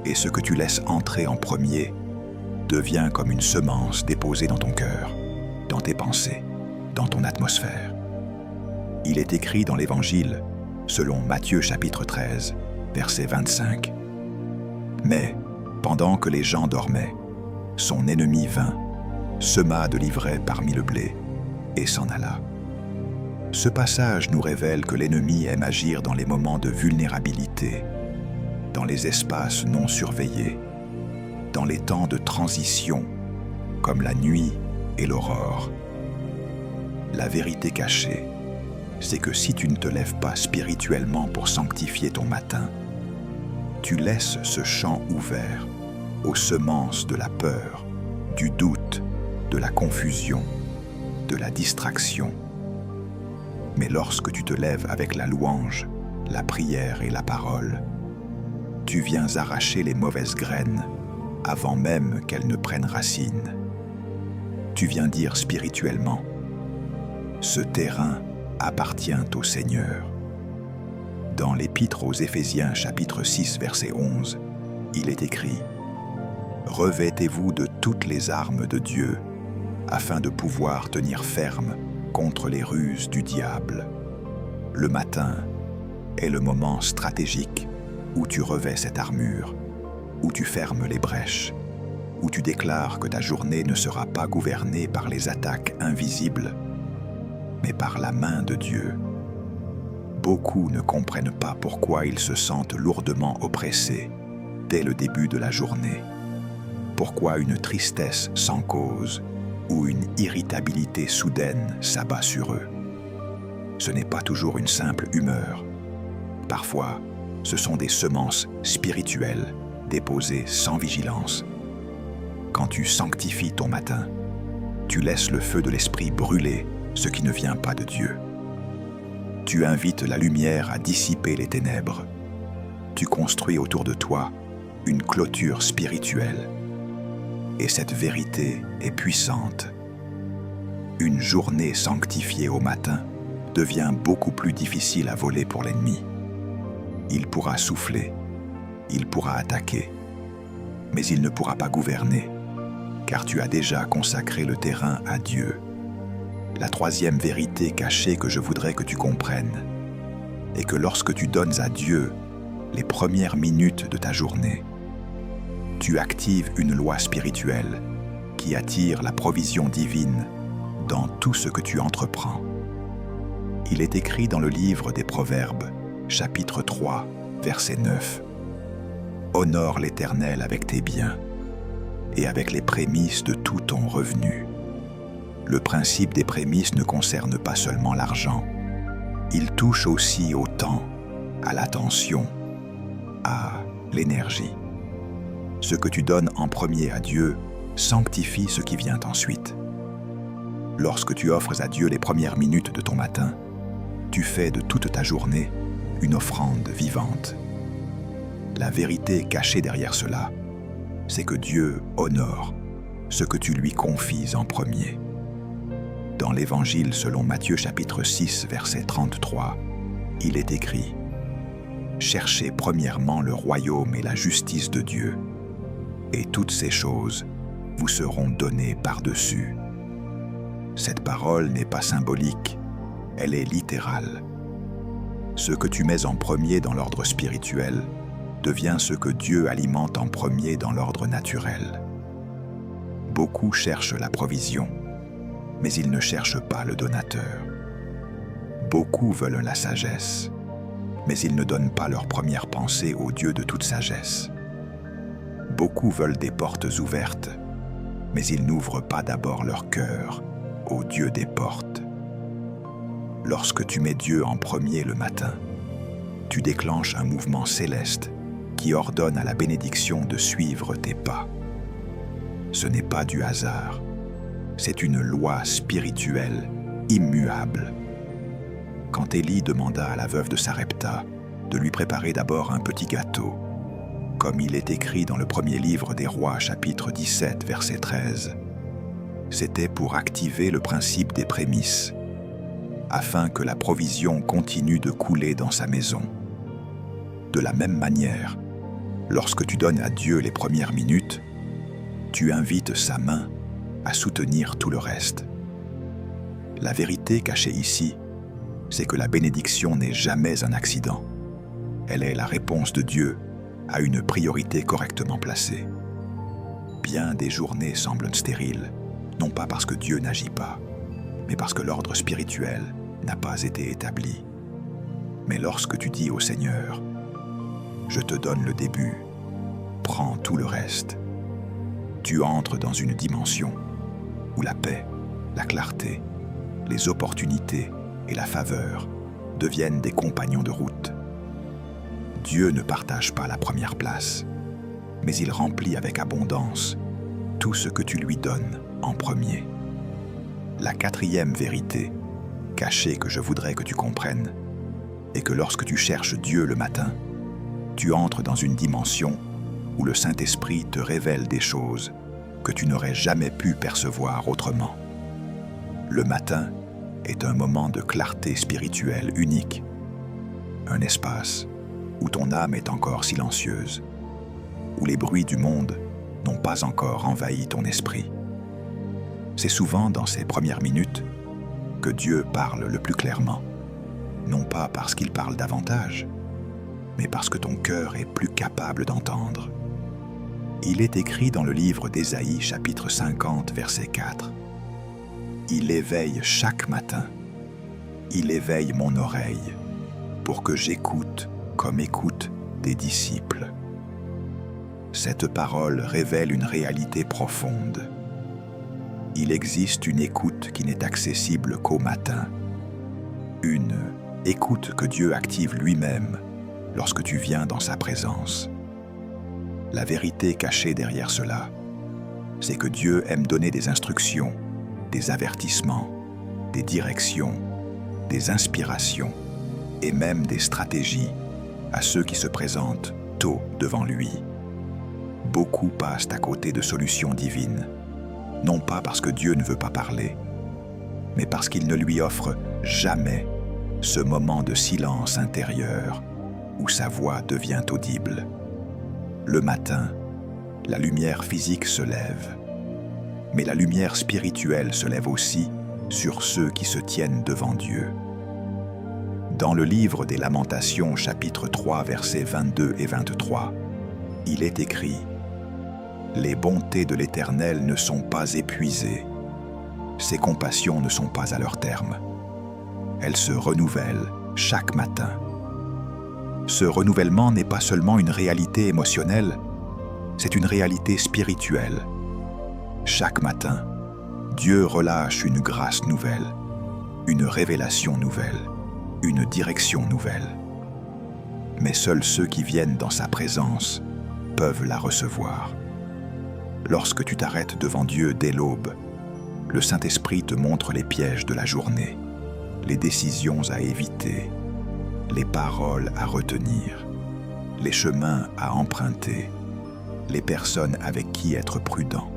Et ce que tu laisses entrer en premier devient comme une semence déposée dans ton cœur, dans tes pensées, dans ton atmosphère. Il est écrit dans l'Évangile, selon Matthieu chapitre 13, verset 25. Mais, pendant que les gens dormaient, son ennemi vint, sema de l'ivraie parmi le blé, et s'en alla. Ce passage nous révèle que l'ennemi aime agir dans les moments de vulnérabilité, dans les espaces non surveillés, dans les temps de transition, comme la nuit et l'aurore. La vérité cachée, c'est que si tu ne te lèves pas spirituellement pour sanctifier ton matin, tu laisses ce champ ouvert aux semences de la peur, du doute, de la confusion, de la distraction. Mais lorsque tu te lèves avec la louange, la prière et la parole, tu viens arracher les mauvaises graines avant même qu'elles ne prennent racine. Tu viens dire spirituellement, « Ce terrain appartient au Seigneur ». Dans l'Épître aux Éphésiens chapitre 6 verset 11, il est écrit « Revêtez-vous de toutes les armes de Dieu afin de pouvoir tenir ferme contre les ruses du diable. » Le matin est le moment stratégique où tu revêts cette armure, où tu fermes les brèches, où tu déclares que ta journée ne sera pas gouvernée par les attaques invisibles, mais par la main de Dieu. Beaucoup ne comprennent pas pourquoi ils se sentent lourdement oppressés dès le début de la journée, pourquoi une tristesse sans cause ou une irritabilité soudaine s'abat sur eux. Ce n'est pas toujours une simple humeur. Parfois, ce sont des semences spirituelles déposées sans vigilance. Quand tu sanctifies ton matin, tu laisses le feu de l'esprit brûler ce qui ne vient pas de Dieu. Tu invites la lumière à dissiper les ténèbres. Tu construis autour de toi une clôture spirituelle. Et cette vérité est puissante. Une journée sanctifiée au matin devient beaucoup plus difficile à voler pour l'ennemi. Il pourra souffler, il pourra attaquer, mais il ne pourra pas gouverner, car tu as déjà consacré le terrain à Dieu. La troisième vérité cachée que je voudrais que tu comprennes est que lorsque tu donnes à Dieu les premières minutes de ta journée, tu actives une loi spirituelle qui attire la provision divine dans tout ce que tu entreprends. Il est écrit dans le livre des Proverbes, chapitre 3, verset 9. « Honore l'Éternel avec tes biens et avec les prémices de tout ton revenu. » Le principe des prémices ne concerne pas seulement l'argent. Il touche aussi au temps, à l'attention, à l'énergie. Ce que tu donnes en premier à Dieu sanctifie ce qui vient ensuite. Lorsque tu offres à Dieu les premières minutes de ton matin, tu fais de toute ta journée une offrande vivante. La vérité cachée derrière cela, c'est que Dieu honore ce que tu lui confies en premier. Dans l'Évangile selon Matthieu chapitre 6, verset 33, il est écrit « Cherchez premièrement le royaume et la justice de Dieu, et toutes ces choses vous seront données par-dessus. » Cette parole n'est pas symbolique, elle est littérale. Ce que tu mets en premier dans l'ordre spirituel devient ce que Dieu alimente en premier dans l'ordre naturel. Beaucoup cherchent la provision, mais ils ne cherchent pas le donateur. Beaucoup veulent la sagesse, mais ils ne donnent pas leur première pensée au Dieu de toute sagesse. Beaucoup veulent des portes ouvertes, mais ils n'ouvrent pas d'abord leur cœur au Dieu des portes. Lorsque tu mets Dieu en premier le matin, tu déclenches un mouvement céleste qui ordonne à la bénédiction de suivre tes pas. Ce n'est pas du hasard, c'est une loi spirituelle immuable. Quand Élie demanda à la veuve de Sarepta de lui préparer d'abord un petit gâteau, comme il est écrit dans le premier livre des Rois, chapitre 17, verset 13, c'était pour activer le principe des prémices, afin que la provision continue de couler dans sa maison. De la même manière, lorsque tu donnes à Dieu les premières minutes, tu invites sa main à soutenir tout le reste. La vérité cachée ici, c'est que la bénédiction n'est jamais un accident. Elle est la réponse de Dieu à une priorité correctement placée. Bien des journées semblent stériles, non pas parce que Dieu n'agit pas, mais parce que l'ordre spirituel n'a pas été établi. Mais lorsque tu dis au Seigneur, « Je te donne le début, prends tout le reste », tu entres dans une dimension où la paix, la clarté, les opportunités et la faveur deviennent des compagnons de route. Dieu ne partage pas la première place, mais il remplit avec abondance tout ce que tu lui donnes en premier. La quatrième vérité, cachée que je voudrais que tu comprennes, est que lorsque tu cherches Dieu le matin, tu entres dans une dimension où le Saint-Esprit te révèle des choses que tu n'aurais jamais pu percevoir autrement. Le matin est un moment de clarté spirituelle unique, un espace où ton âme est encore silencieuse, où les bruits du monde n'ont pas encore envahi ton esprit. C'est souvent dans ces premières minutes que Dieu parle le plus clairement, non pas parce qu'il parle davantage, mais parce que ton cœur est plus capable d'entendre. Il est écrit dans le livre d'Ésaïe, chapitre 50, verset 4. « Il éveille chaque matin, il éveille mon oreille, pour que j'écoute comme écoutent des disciples. » Cette parole révèle une réalité profonde. Il existe une écoute qui n'est accessible qu'au matin. Une écoute que Dieu active lui-même lorsque tu viens dans sa présence. La vérité cachée derrière cela, c'est que Dieu aime donner des instructions, des avertissements, des directions, des inspirations et même des stratégies à ceux qui se présentent tôt devant lui. Beaucoup passent à côté de solutions divines, non pas parce que Dieu ne veut pas parler, mais parce qu'il ne lui offre jamais ce moment de silence intérieur où sa voix devient audible. Le matin, la lumière physique se lève, mais la lumière spirituelle se lève aussi sur ceux qui se tiennent devant Dieu. Dans le livre des Lamentations, chapitre 3, versets 22 et 23, il est écrit « Les bontés de l'Éternel ne sont pas épuisées, ses compassions ne sont pas à leur terme. Elles se renouvellent chaque matin. » Ce renouvellement n'est pas seulement une réalité émotionnelle, c'est une réalité spirituelle. Chaque matin, Dieu relâche une grâce nouvelle, une révélation nouvelle, une direction nouvelle. Mais seuls ceux qui viennent dans sa présence peuvent la recevoir. Lorsque tu t'arrêtes devant Dieu dès l'aube, le Saint-Esprit te montre les pièges de la journée, les décisions à éviter, les paroles à retenir, les chemins à emprunter, les personnes avec qui être prudent.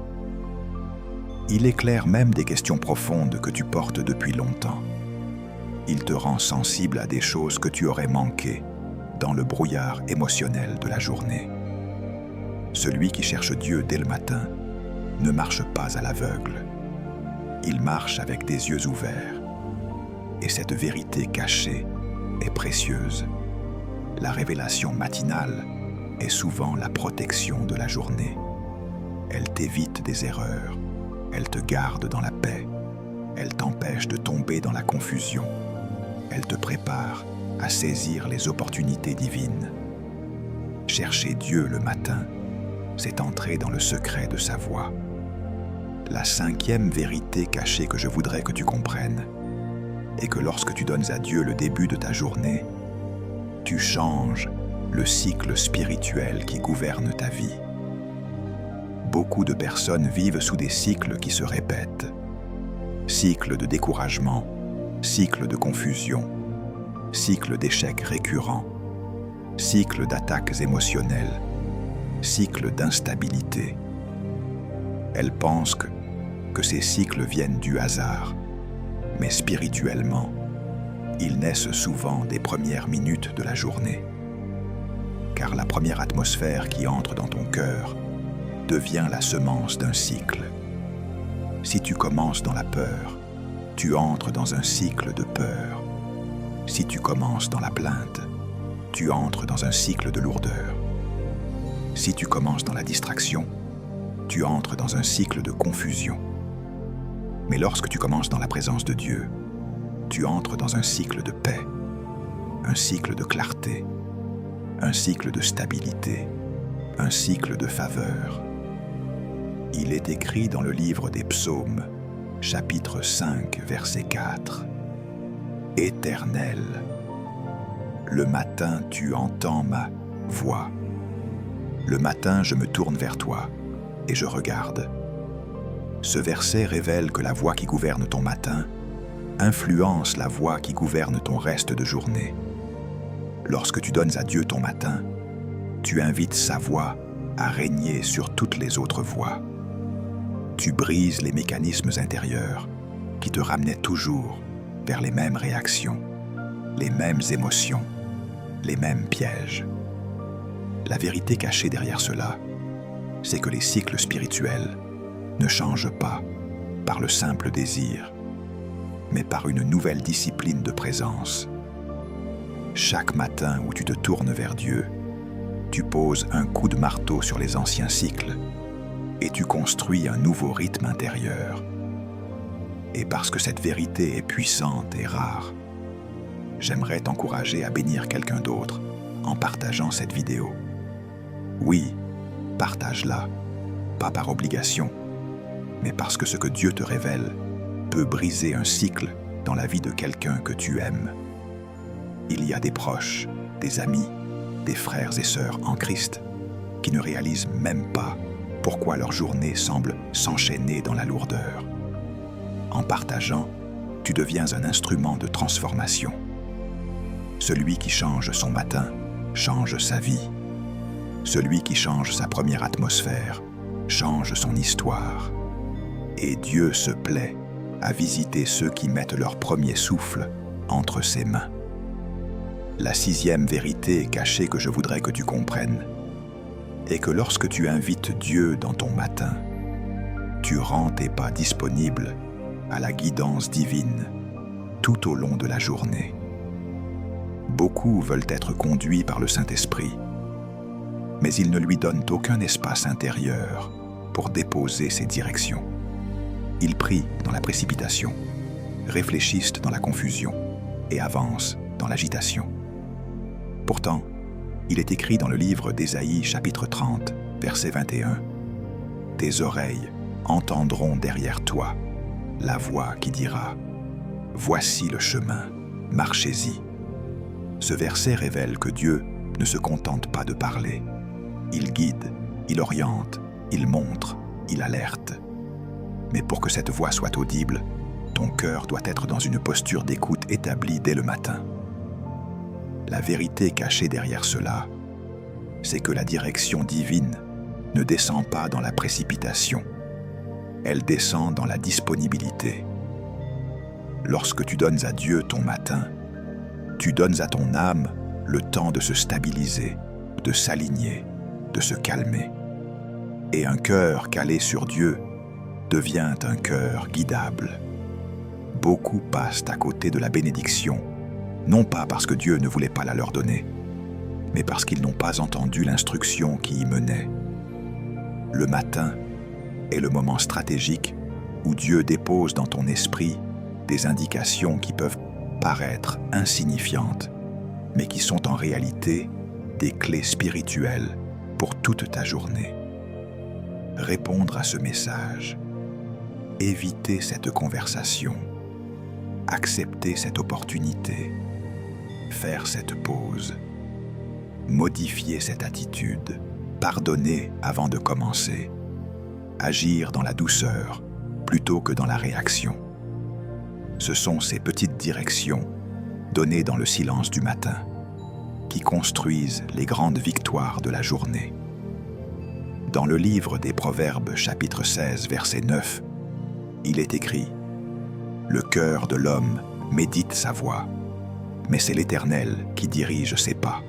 Il éclaire même des questions profondes que tu portes depuis longtemps. Il te rend sensible à des choses que tu aurais manquées dans le brouillard émotionnel de la journée. Celui qui cherche Dieu dès le matin ne marche pas à l'aveugle. Il marche avec des yeux ouverts. Et cette vérité cachée est précieuse. La révélation matinale est souvent la protection de la journée. Elle t'évite des erreurs, elle te garde dans la paix, elle t'empêche de tomber dans la confusion, elle te prépare à saisir les opportunités divines. Chercher Dieu le matin, c'est entrer dans le secret de sa voix. La cinquième vérité cachée que je voudrais que tu comprennes est que lorsque tu donnes à Dieu le début de ta journée, tu changes le cycle spirituel qui gouverne ta vie. Beaucoup de personnes vivent sous des cycles qui se répètent. Cycle de découragement, cycle de confusion, cycle d'échecs récurrents, cycle d'attaques émotionnelles, cycle d'instabilité. Elles pensent que ces cycles viennent du hasard, mais spirituellement, ils naissent souvent des premières minutes de la journée. Car la première atmosphère qui entre dans ton cœur devient la semence d'un cycle. Si tu commences dans la peur, tu entres dans un cycle de peur. Si tu commences dans la plainte, tu entres dans un cycle de lourdeur. Si tu commences dans la distraction, tu entres dans un cycle de confusion. Mais lorsque tu commences dans la présence de Dieu, tu entres dans un cycle de paix, un cycle de clarté, un cycle de stabilité, un cycle de faveur. Il est écrit dans le livre des Psaumes, chapitre 5, verset 4. « Éternel, le matin tu entends ma voix. Le matin je me tourne vers toi et je regarde. » Ce verset révèle que la voix qui gouverne ton matin influence la voix qui gouverne ton reste de journée. Lorsque tu donnes à Dieu ton matin, tu invites sa voix à régner sur toutes les autres voix. Tu brises les mécanismes intérieurs qui te ramenaient toujours vers les mêmes réactions, les mêmes émotions, les mêmes pièges. La vérité cachée derrière cela, c'est que les cycles spirituels ne changent pas par le simple désir, mais par une nouvelle discipline de présence. Chaque matin où tu te tournes vers Dieu, tu poses un coup de marteau sur les anciens cycles et tu construis un nouveau rythme intérieur. Et parce que cette vérité est puissante et rare, j'aimerais t'encourager à bénir quelqu'un d'autre en partageant cette vidéo. Oui, partage-la, pas par obligation, mais parce que ce que Dieu te révèle peut briser un cycle dans la vie de quelqu'un que tu aimes. Il y a des proches, des amis, des frères et sœurs en Christ qui ne réalisent même pas pourquoi leur journée semble s'enchaîner dans la lourdeur. En partageant, tu deviens un instrument de transformation. Celui qui change son matin change sa vie. Celui qui change sa première atmosphère change son histoire. Et Dieu se plaît à visiter ceux qui mettent leur premier souffle entre ses mains. La sixième vérité cachée que je voudrais que tu comprennes est que lorsque tu invites Dieu dans ton matin, tu rends tes pas disponibles à la guidance divine tout au long de la journée. Beaucoup veulent être conduits par le Saint-Esprit, mais ils ne lui donnent aucun espace intérieur pour déposer ses directions. Ils prient dans la précipitation, réfléchissent dans la confusion et avancent dans l'agitation. Pourtant, il est écrit dans le livre d'Ésaïe, chapitre 30, verset 21, « Tes oreilles entendront derrière toi la voix qui dira « Voici le chemin, marchez-y ». Ce verset révèle que Dieu ne se contente pas de parler. Il guide, il oriente, il montre, il alerte. Mais pour que cette voix soit audible, ton cœur doit être dans une posture d'écoute établie dès le matin. La vérité cachée derrière cela, c'est que la direction divine ne descend pas dans la précipitation, elle descend dans la disponibilité. Lorsque tu donnes à Dieu ton matin, tu donnes à ton âme le temps de se stabiliser, de s'aligner, de se calmer. Et un cœur calé sur Dieu devient un cœur guidable. Beaucoup passent à côté de la bénédiction non pas parce que Dieu ne voulait pas la leur donner, mais parce qu'ils n'ont pas entendu l'instruction qui y menait. Le matin est le moment stratégique où Dieu dépose dans ton esprit des indications qui peuvent paraître insignifiantes, mais qui sont en réalité des clés spirituelles pour toute ta journée. Répondre à ce message, éviter cette conversation, accepter cette opportunité, faire cette pause, modifier cette attitude, pardonner avant de commencer, agir dans la douceur plutôt que dans la réaction. Ce sont ces petites directions données dans le silence du matin qui construisent les grandes victoires de la journée. Dans le livre des Proverbes, chapitre 16, verset 9, il est écrit « Le cœur de l'homme médite sa voie, mais c'est l'Éternel qui dirige ses pas. »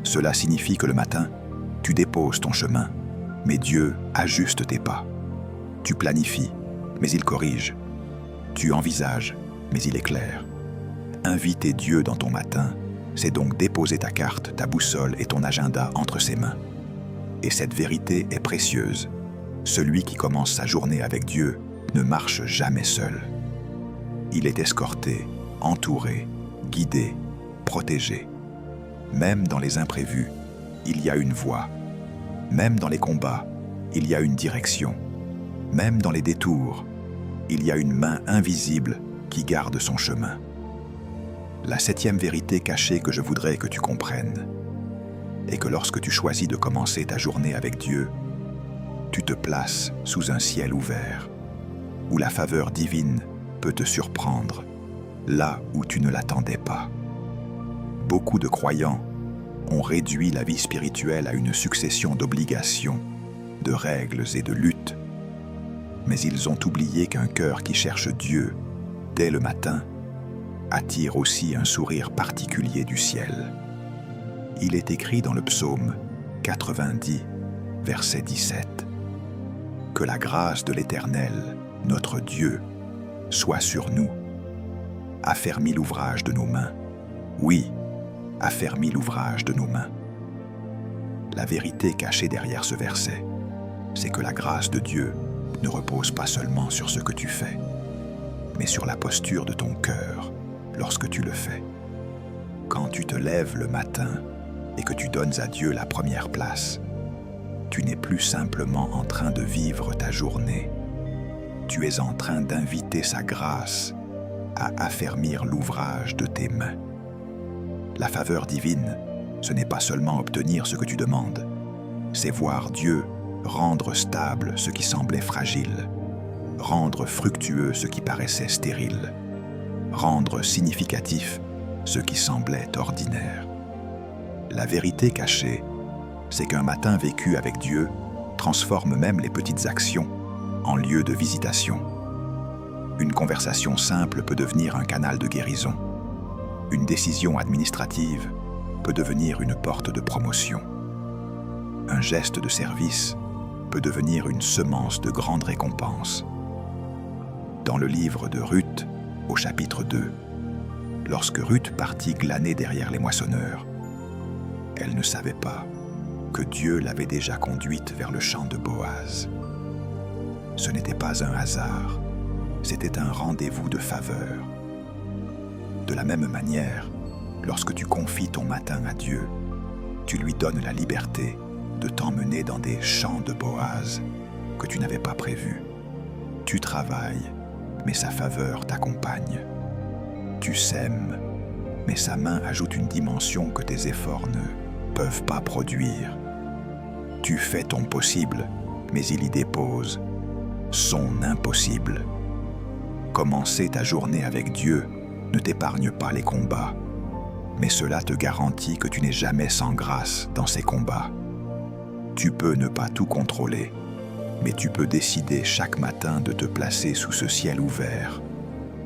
Cela signifie que le matin, tu déposes ton chemin, mais Dieu ajuste tes pas. Tu planifies, mais il corrige. Tu envisages, mais il éclaire. Inviter Dieu dans ton matin, c'est donc déposer ta carte, ta boussole et ton agenda entre ses mains. Et cette vérité est précieuse. Celui qui commence sa journée avec Dieu ne marche jamais seul. Il est escorté, entouré, guidé, protégé. Même dans les imprévus, il y a une voie. Même dans les combats, il y a une direction. Même dans les détours, il y a une main invisible qui garde son chemin. La 7e vérité cachée que je voudrais que tu comprennes est que lorsque tu choisis de commencer ta journée avec Dieu, tu te places sous un ciel ouvert, où la faveur divine peut te surprendre, là où tu ne l'attendais pas. Beaucoup de croyants ont réduit la vie spirituelle à une succession d'obligations, de règles et de luttes. Mais ils ont oublié qu'un cœur qui cherche Dieu, dès le matin, attire aussi un sourire particulier du ciel. Il est écrit dans le psaume 90, verset 17, « Que la grâce de l'Éternel, notre Dieu, soit sur nous. Affermis l'ouvrage de nos mains. Oui, affermis l'ouvrage de nos mains. » La vérité cachée derrière ce verset, c'est que la grâce de Dieu ne repose pas seulement sur ce que tu fais, mais sur la posture de ton cœur lorsque tu le fais. Quand tu te lèves le matin et que tu donnes à Dieu la première place, tu n'es plus simplement en train de vivre ta journée. Tu es en train d'inviter sa grâce à affermir l'ouvrage de tes mains. La faveur divine, ce n'est pas seulement obtenir ce que tu demandes, c'est voir Dieu rendre stable ce qui semblait fragile, rendre fructueux ce qui paraissait stérile, rendre significatif ce qui semblait ordinaire. La vérité cachée, c'est qu'un matin vécu avec Dieu transforme même les petites actions en lieu de visitation. Une conversation simple peut devenir un canal de guérison. Une décision administrative peut devenir une porte de promotion. Un geste de service peut devenir une semence de grande récompense. Dans le livre de Ruth, au chapitre 2, lorsque Ruth partit glaner derrière les moissonneurs, elle ne savait pas que Dieu l'avait déjà conduite vers le champ de Boaz. Ce n'était pas un hasard, c'était un rendez-vous de faveur. De la même manière, lorsque tu confies ton matin à Dieu, tu lui donnes la liberté de t'emmener dans des champs de Boaz que tu n'avais pas prévus. Tu travailles, mais sa faveur t'accompagne. Tu sèmes, mais sa main ajoute une dimension que tes efforts ne peuvent pas produire. Tu fais ton possible, mais il y dépose son impossible. Commencer ta journée avec Dieu ne t'épargne pas les combats, mais cela te garantit que tu n'es jamais sans grâce dans ces combats. Tu peux ne pas tout contrôler, mais tu peux décider chaque matin de te placer sous ce ciel ouvert,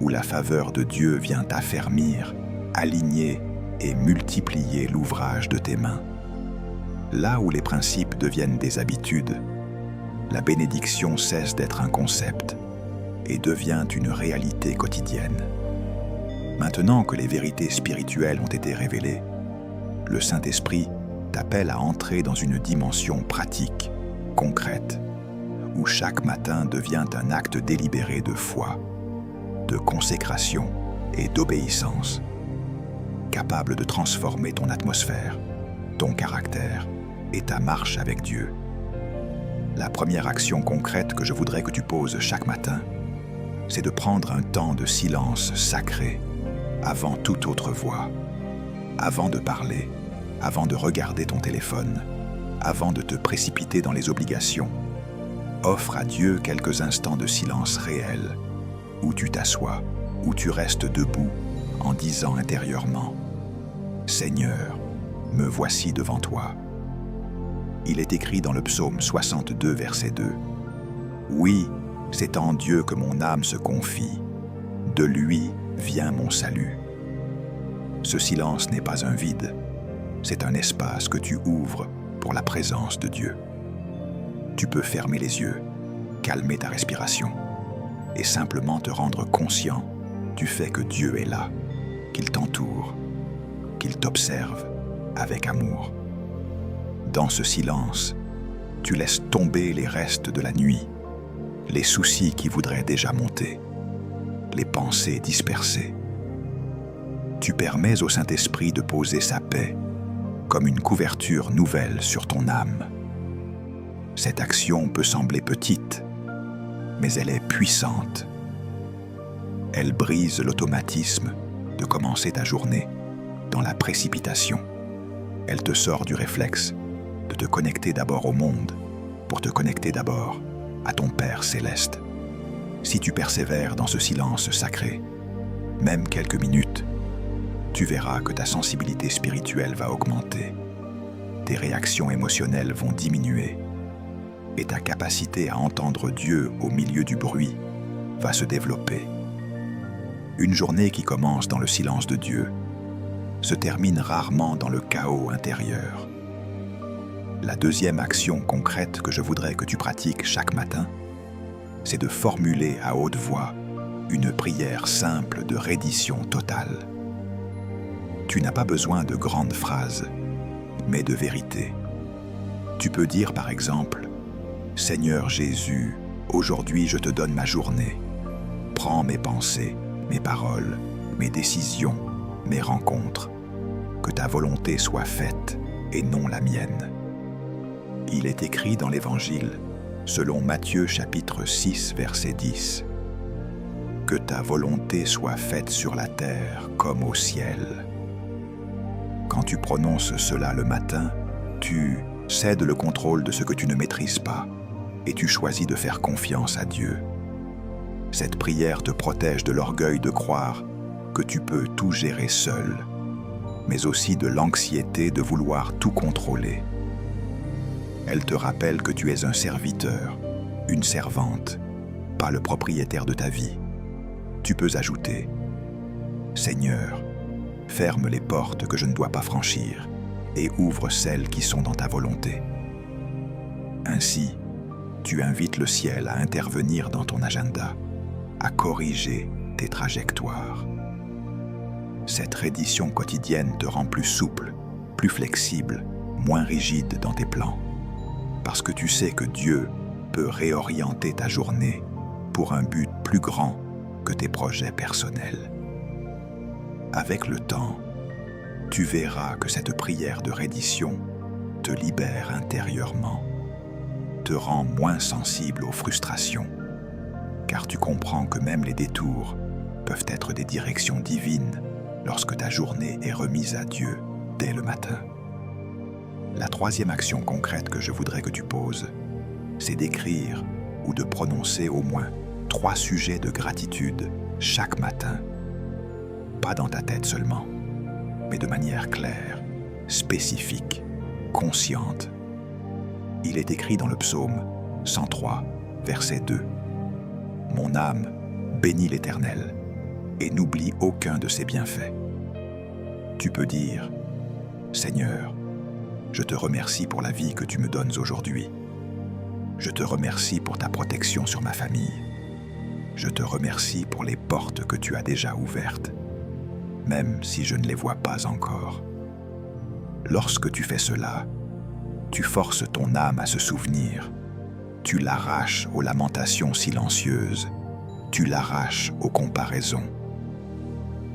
où la faveur de Dieu vient affermir, aligner et multiplier l'ouvrage de tes mains. Là où les principes deviennent des habitudes, la bénédiction cesse d'être un concept et devient une réalité quotidienne. Maintenant que les vérités spirituelles ont été révélées, le Saint-Esprit t'appelle à entrer dans une dimension pratique, concrète, où chaque matin devient un acte délibéré de foi, de consécration et d'obéissance, capable de transformer ton atmosphère, ton caractère et ta marche avec Dieu. La première action concrète que je voudrais que tu poses chaque matin, c'est de prendre un temps de silence sacré avant toute autre voix, avant de parler, avant de regarder ton téléphone, avant de te précipiter dans les obligations. Offre à Dieu quelques instants de silence réel, où tu t'assois, où tu restes debout, en disant intérieurement « Seigneur, me voici devant toi ». Il est écrit dans le psaume 62, verset 2 « Oui, c'est en Dieu que mon âme se confie, de lui vient mon salut ». Ce silence n'est pas un vide, c'est un espace que tu ouvres pour la présence de Dieu. Tu peux fermer les yeux, calmer ta respiration et simplement te rendre conscient du fait que Dieu est là, qu'il t'entoure, qu'il t'observe avec amour. Dans ce silence, tu laisses tomber les restes de la nuit, les soucis qui voudraient déjà monter, les pensées dispersées. Tu permets au Saint-Esprit de poser sa paix comme une couverture nouvelle sur ton âme. Cette action peut sembler petite, mais elle est puissante. Elle brise l'automatisme de commencer ta journée dans la précipitation. Elle te sort du réflexe de te connecter d'abord au monde pour te connecter d'abord à ton Père céleste. Si tu persévères dans ce silence sacré, même quelques minutes, tu verras que ta sensibilité spirituelle va augmenter, tes réactions émotionnelles vont diminuer et ta capacité à entendre Dieu au milieu du bruit va se développer. Une journée qui commence dans le silence de Dieu se termine rarement dans le chaos intérieur. La deuxième action concrète que je voudrais que tu pratiques chaque matin, c'est de formuler à haute voix une prière simple de reddition totale. Tu n'as pas besoin de grandes phrases, mais de vérité. Tu peux dire par exemple « Seigneur Jésus, aujourd'hui je te donne ma journée. Prends mes pensées, mes paroles, mes décisions, mes rencontres. Que ta volonté soit faite et non la mienne. » Il est écrit dans l'Évangile, selon Matthieu chapitre 6, verset 10. « Que ta volonté soit faite sur la terre comme au ciel. » Quand tu prononces cela le matin, tu cèdes le contrôle de ce que tu ne maîtrises pas et tu choisis de faire confiance à Dieu. Cette prière te protège de l'orgueil de croire que tu peux tout gérer seul, mais aussi de l'anxiété de vouloir tout contrôler. Elle te rappelle que tu es un serviteur, une servante, pas le propriétaire de ta vie. Tu peux ajouter « Seigneur, ferme les portes que je ne dois pas franchir et ouvre celles qui sont dans ta volonté. » Ainsi, tu invites le ciel à intervenir dans ton agenda, à corriger tes trajectoires. Cette reddition quotidienne te rend plus souple, plus flexible, moins rigide dans tes plans, parce que tu sais que Dieu peut réorienter ta journée pour un but plus grand que tes projets personnels. Avec le temps, tu verras que cette prière de reddition te libère intérieurement, te rend moins sensible aux frustrations, car tu comprends que même les détours peuvent être des directions divines lorsque ta journée est remise à Dieu dès le matin. La troisième action concrète que je voudrais que tu poses, c'est d'écrire ou de prononcer au moins 3 sujets de gratitude chaque matin. Pas dans ta tête seulement, mais de manière claire, spécifique, consciente. Il est écrit dans le psaume 103, verset 2. « Mon âme bénit l'Éternel et n'oublie aucun de ses bienfaits. » Tu peux dire « Seigneur, je te remercie pour la vie que tu me donnes aujourd'hui. Je te remercie pour ta protection sur ma famille. Je te remercie pour les portes que tu as déjà ouvertes. même si je ne les vois pas encore. Lorsque tu fais cela, tu forces ton âme à se souvenir, tu l'arraches aux lamentations silencieuses, tu l'arraches aux comparaisons.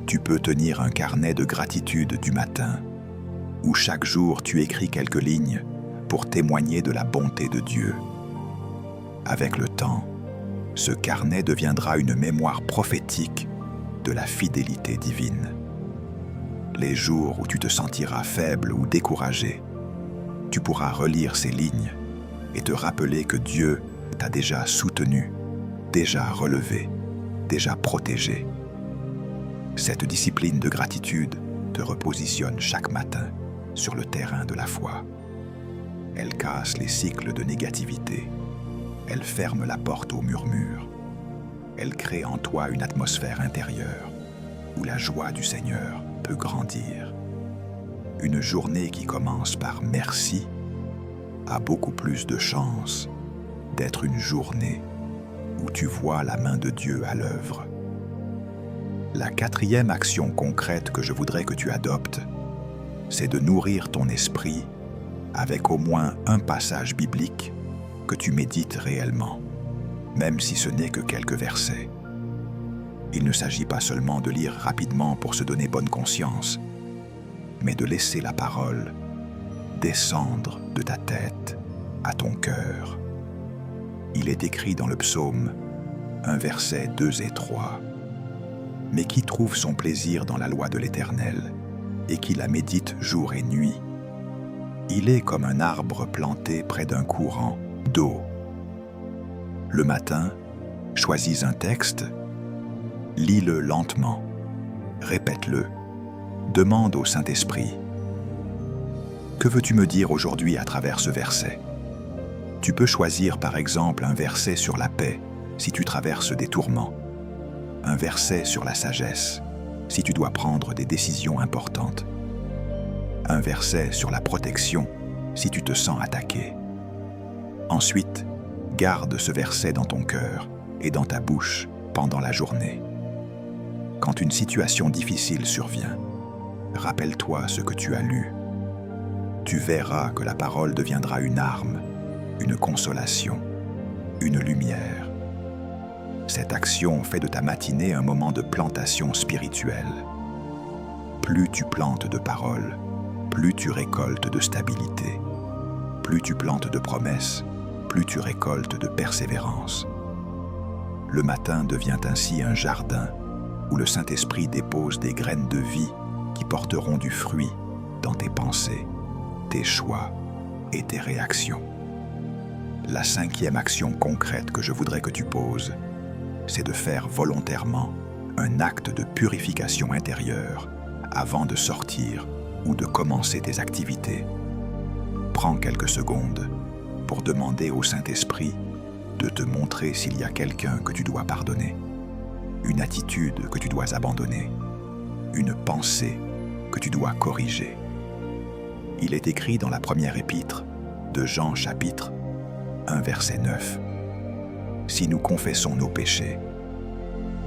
Tu peux tenir un carnet de gratitude du matin, où chaque jour tu écris quelques lignes pour témoigner de la bonté de Dieu. Avec le temps, ce carnet deviendra une mémoire prophétique de la fidélité divine. Les jours où tu te sentiras faible ou découragé, tu pourras relire ces lignes et te rappeler que Dieu t'a déjà soutenu, déjà relevé, déjà protégé. Cette discipline de gratitude te repositionne chaque matin sur le terrain de la foi. Elle casse les cycles de négativité. Elle ferme la porte aux murmures. Elle crée en toi une atmosphère intérieure où la joie du Seigneur peut grandir. Une journée qui commence par merci a beaucoup plus de chances d'être une journée où tu vois la main de Dieu à l'œuvre. La quatrième action concrète que je voudrais que tu adoptes, c'est de nourrir ton esprit avec au moins un passage biblique que tu médites réellement, même si ce n'est que quelques versets. Il ne s'agit pas seulement de lire rapidement pour se donner bonne conscience, mais de laisser la parole descendre de ta tête à ton cœur. Il est écrit dans le psaume, un verset 2 et 3. « Mais qui trouve son plaisir dans la loi de l'Éternel et qui la médite jour et nuit, il est comme un arbre planté près d'un courant d'eau. » Le matin, choisis un texte, lis-le lentement, répète-le, demande au Saint-Esprit « Que veux-tu me dire aujourd'hui à travers ce verset ?» Tu peux choisir par exemple un verset sur la paix si tu traverses des tourments, un verset sur la sagesse si tu dois prendre des décisions importantes, un verset sur la protection si tu te sens attaqué. Ensuite, garde ce verset dans ton cœur et dans ta bouche pendant la journée. Quand une situation difficile survient, rappelle-toi ce que tu as lu. Tu verras que la parole deviendra une arme, une consolation, une lumière. Cette action fait de ta matinée un moment de plantation spirituelle. Plus tu plantes de paroles, plus tu récoltes de stabilité. Plus tu plantes de promesses, plus tu récoltes de persévérance. Le matin devient ainsi un jardin où le Saint-Esprit dépose des graines de vie qui porteront du fruit dans tes pensées, tes choix et tes réactions. La cinquième action concrète que je voudrais que tu poses, c'est de faire volontairement un acte de purification intérieure avant de sortir ou de commencer tes activités. Prends quelques secondes pour demander au Saint-Esprit de te montrer s'il y a quelqu'un que tu dois pardonner, une attitude que tu dois abandonner, une pensée que tu dois corriger. Il est écrit dans la première épître de Jean chapitre 1 verset 9. Si nous confessons nos péchés,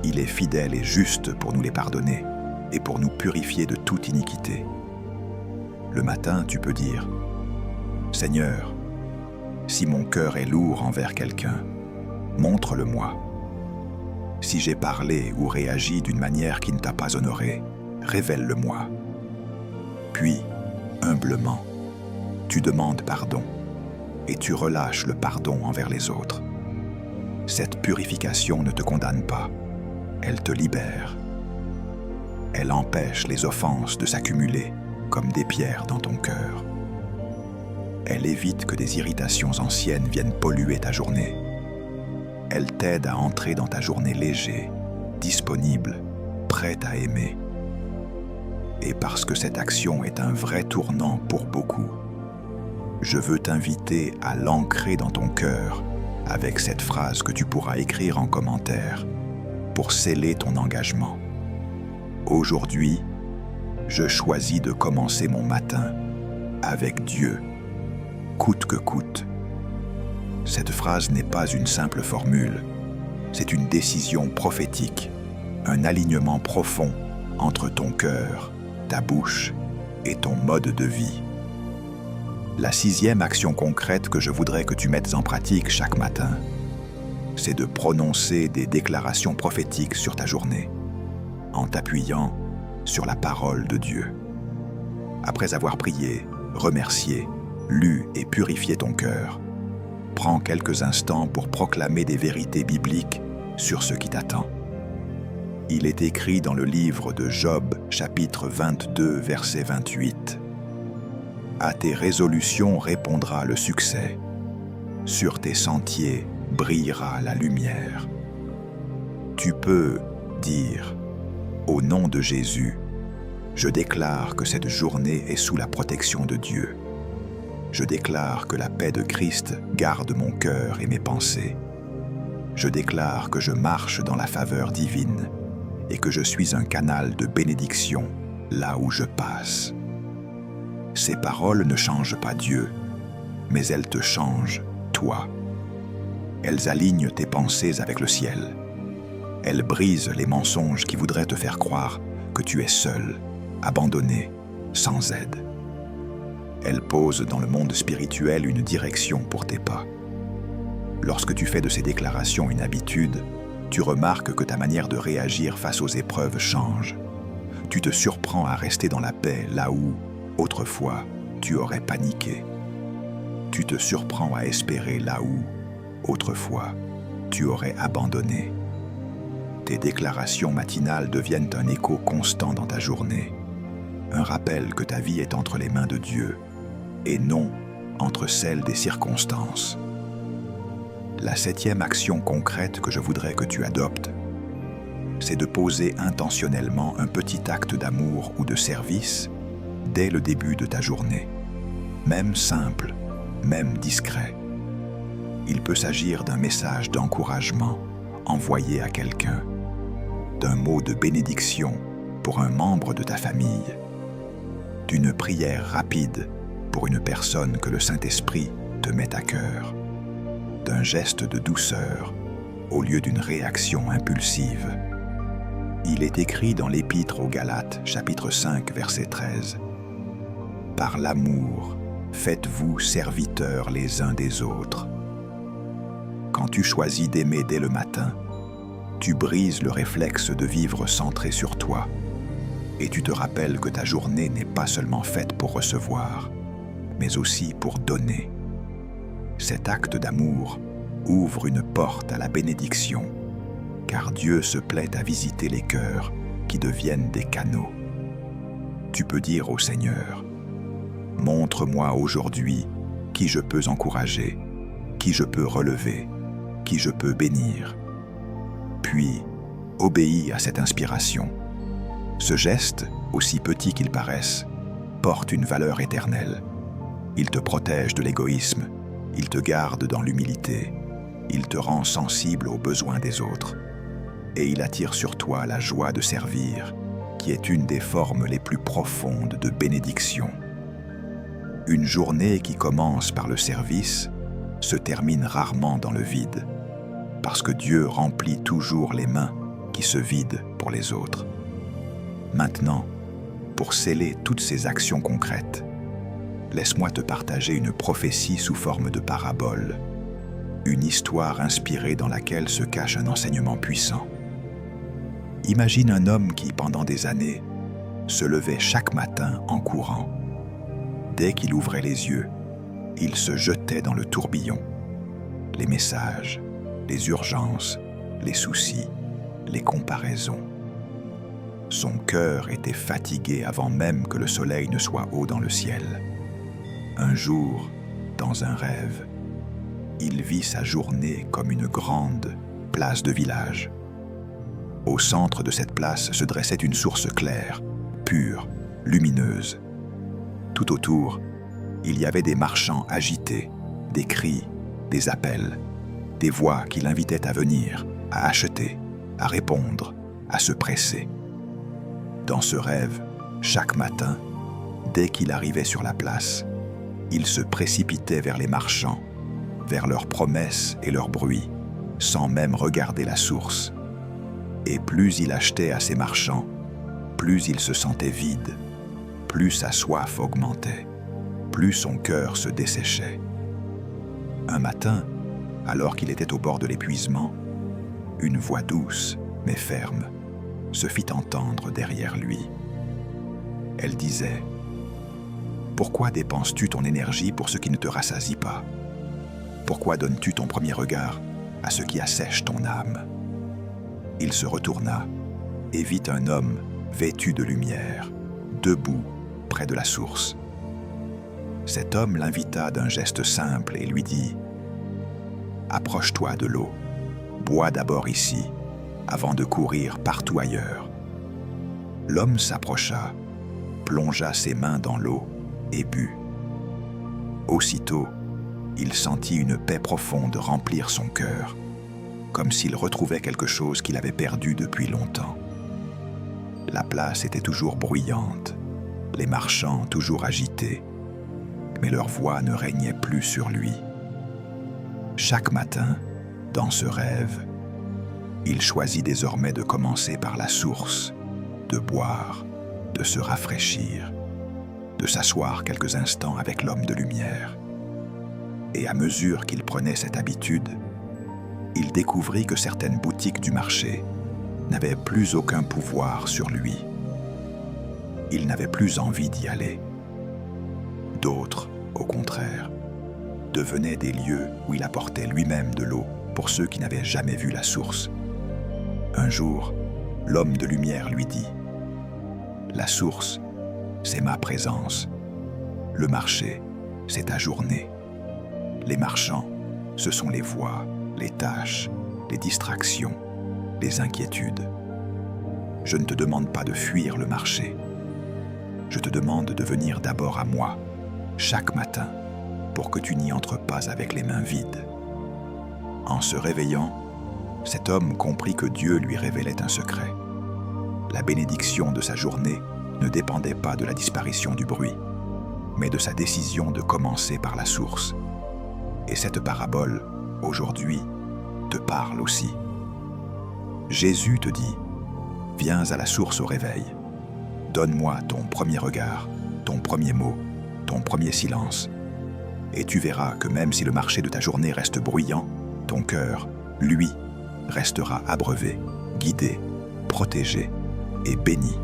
il est fidèle et juste pour nous les pardonner et pour nous purifier de toute iniquité. Le matin, tu peux dire « Seigneur, si mon cœur est lourd envers quelqu'un, montre-le-moi. Si j'ai parlé ou réagi d'une manière qui ne t'a pas honoré, révèle-le-moi. » Puis, humblement, tu demandes pardon et tu relâches le pardon envers les autres. Cette purification ne te condamne pas, elle te libère. Elle empêche les offenses de s'accumuler comme des pierres dans ton cœur. Elle évite que des irritations anciennes viennent polluer ta journée. Elle t'aide à entrer dans ta journée léger, disponible, prête à aimer. Et parce que cette action est un vrai tournant pour beaucoup, je veux t'inviter à l'ancrer dans ton cœur avec cette phrase que tu pourras écrire en commentaire pour sceller ton engagement. Aujourd'hui, je choisis de commencer mon matin avec Dieu, coûte que coûte. Cette phrase n'est pas une simple formule, c'est une décision prophétique, un alignement profond entre ton cœur, ta bouche et ton mode de vie. La 6e action concrète que je voudrais que tu mettes en pratique chaque matin, c'est de prononcer des déclarations prophétiques sur ta journée, en t'appuyant sur la parole de Dieu. Après avoir prié, remercié, lu et purifié ton cœur, prends quelques instants pour proclamer des vérités bibliques sur ce qui t'attend. Il est écrit dans le livre de Job, chapitre 22, verset 28. « À tes résolutions répondra le succès. Sur tes sentiers brillera la lumière. » Tu peux dire « Au nom de Jésus, je déclare que cette journée est sous la protection de Dieu. Je déclare que la paix de Christ garde mon cœur et mes pensées. Je déclare que je marche dans la faveur divine et que je suis un canal de bénédiction là où je passe. » Ces paroles ne changent pas Dieu, mais elles te changent, toi. Elles alignent tes pensées avec le ciel. Elles brisent les mensonges qui voudraient te faire croire que tu es seul, abandonné, sans aide. Elles posent dans le monde spirituel une direction pour tes pas. Lorsque tu fais de ces déclarations une habitude, tu remarques que ta manière de réagir face aux épreuves change. Tu te surprends à rester dans la paix là où, autrefois, tu aurais paniqué. Tu te surprends à espérer là où, autrefois, tu aurais abandonné. Tes déclarations matinales deviennent un écho constant dans ta journée, un rappel que ta vie est entre les mains de Dieu et non entre celles des circonstances. La 7e action concrète que je voudrais que tu adoptes, c'est de poser intentionnellement un petit acte d'amour ou de service dès le début de ta journée, même simple, même discret. Il peut s'agir d'un message d'encouragement envoyé à quelqu'un, d'un mot de bénédiction pour un membre de ta famille, d'une prière rapide pour une personne que le Saint-Esprit te met à cœur, d'un geste de douceur au lieu d'une réaction impulsive. Il est écrit dans l'Épître aux Galates, chapitre 5, verset 13. « Par l'amour, faites-vous serviteurs les uns des autres. » Quand tu choisis d'aimer dès le matin, tu brises le réflexe de vivre centré sur toi et tu te rappelles que ta journée n'est pas seulement faite pour recevoir, mais aussi pour donner. Cet acte d'amour ouvre une porte à la bénédiction, car Dieu se plaît à visiter les cœurs qui deviennent des canaux. Tu peux dire au Seigneur, « Montre-moi aujourd'hui qui je peux encourager, qui je peux relever, qui je peux bénir. » Puis, obéis à cette inspiration. Ce geste, aussi petit qu'il paraisse, porte une valeur éternelle. Il te protège de l'égoïsme, il te garde dans l'humilité, il te rend sensible aux besoins des autres, et il attire sur toi la joie de servir, qui est une des formes les plus profondes de bénédiction. Une journée qui commence par le service se termine rarement dans le vide, parce que Dieu remplit toujours les mains qui se vident pour les autres. Maintenant, pour sceller toutes ces actions concrètes, laisse-moi te partager une prophétie sous forme de parabole, une histoire inspirée dans laquelle se cache un enseignement puissant. Imagine un homme qui, pendant des années, se levait chaque matin en courant. Dès qu'il ouvrait les yeux, il se jetait dans le tourbillon. Les messages, les urgences, les soucis, les comparaisons. Son cœur était fatigué avant même que le soleil ne soit haut dans le ciel. Un jour, dans un rêve, il vit sa journée comme une grande place de village. Au centre de cette place se dressait une source claire, pure, lumineuse. Tout autour, il y avait des marchands agités, des cris, des appels, des voix qui l'invitaient à venir, à acheter, à répondre, à se presser. Dans ce rêve, chaque matin, dès qu'il arrivait sur la place, il se précipitait vers les marchands, vers leurs promesses et leurs bruits, sans même regarder la source. Et plus il achetait à ces marchands, plus il se sentait vide, plus sa soif augmentait, plus son cœur se desséchait. Un matin, alors qu'il était au bord de l'épuisement, une voix douce, mais ferme, se fit entendre derrière lui. Elle disait « Pourquoi dépenses-tu ton énergie pour ce qui ne te rassasie pas? Pourquoi donnes-tu ton premier regard à ce qui assèche ton âme ?» Il se retourna et vit un homme vêtu de lumière, debout près de la source. Cet homme l'invita d'un geste simple et lui dit « Approche-toi de l'eau, bois d'abord ici, avant de courir partout ailleurs. » L'homme s'approcha, plongea ses mains dans l'eau et but. Aussitôt, il sentit une paix profonde remplir son cœur, comme s'il retrouvait quelque chose qu'il avait perdu depuis longtemps. La place était toujours bruyante, les marchands toujours agités, mais leur voix ne régnait plus sur lui. Chaque matin, dans ce rêve, il choisit désormais de commencer par la source, de boire, de se rafraîchir, de s'asseoir quelques instants avec l'homme de lumière. Et à mesure qu'il prenait cette habitude, il découvrit que certaines boutiques du marché n'avaient plus aucun pouvoir sur lui. Il n'avait plus envie d'y aller. D'autres, au contraire, devenaient des lieux où il apportait lui-même de l'eau pour ceux qui n'avaient jamais vu la source. Un jour, l'homme de lumière lui dit « La source, c'est ma présence. Le marché, c'est ta journée. Les marchands, ce sont les voies, les tâches, les distractions, les inquiétudes. Je ne te demande pas de fuir le marché. Je te demande de venir d'abord à moi, chaque matin, pour que tu n'y entres pas avec les mains vides. » En se réveillant, cet homme comprit que Dieu lui révélait un secret. La bénédiction de sa journée ne dépendait pas de la disparition du bruit, mais de sa décision de commencer par la source. Et cette parabole, aujourd'hui, te parle aussi. Jésus te dit « Viens à la source au réveil. Donne-moi ton premier regard, ton premier mot, ton premier silence. Et tu verras que même si le marché de ta journée reste bruyant, ton cœur, lui, restera abreuvé, guidé, protégé et béni.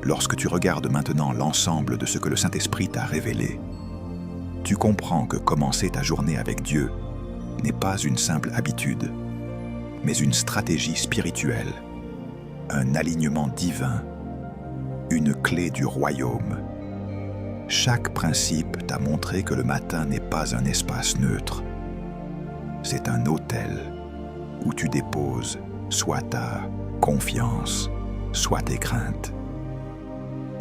Lorsque tu regardes maintenant l'ensemble de ce que le Saint-Esprit t'a révélé, tu comprends que commencer ta journée avec Dieu n'est pas une simple habitude, mais une stratégie spirituelle, un alignement divin, une clé du royaume. Chaque principe t'a montré que le matin n'est pas un espace neutre. C'est un autel où tu déposes soit ta confiance, soit tes craintes.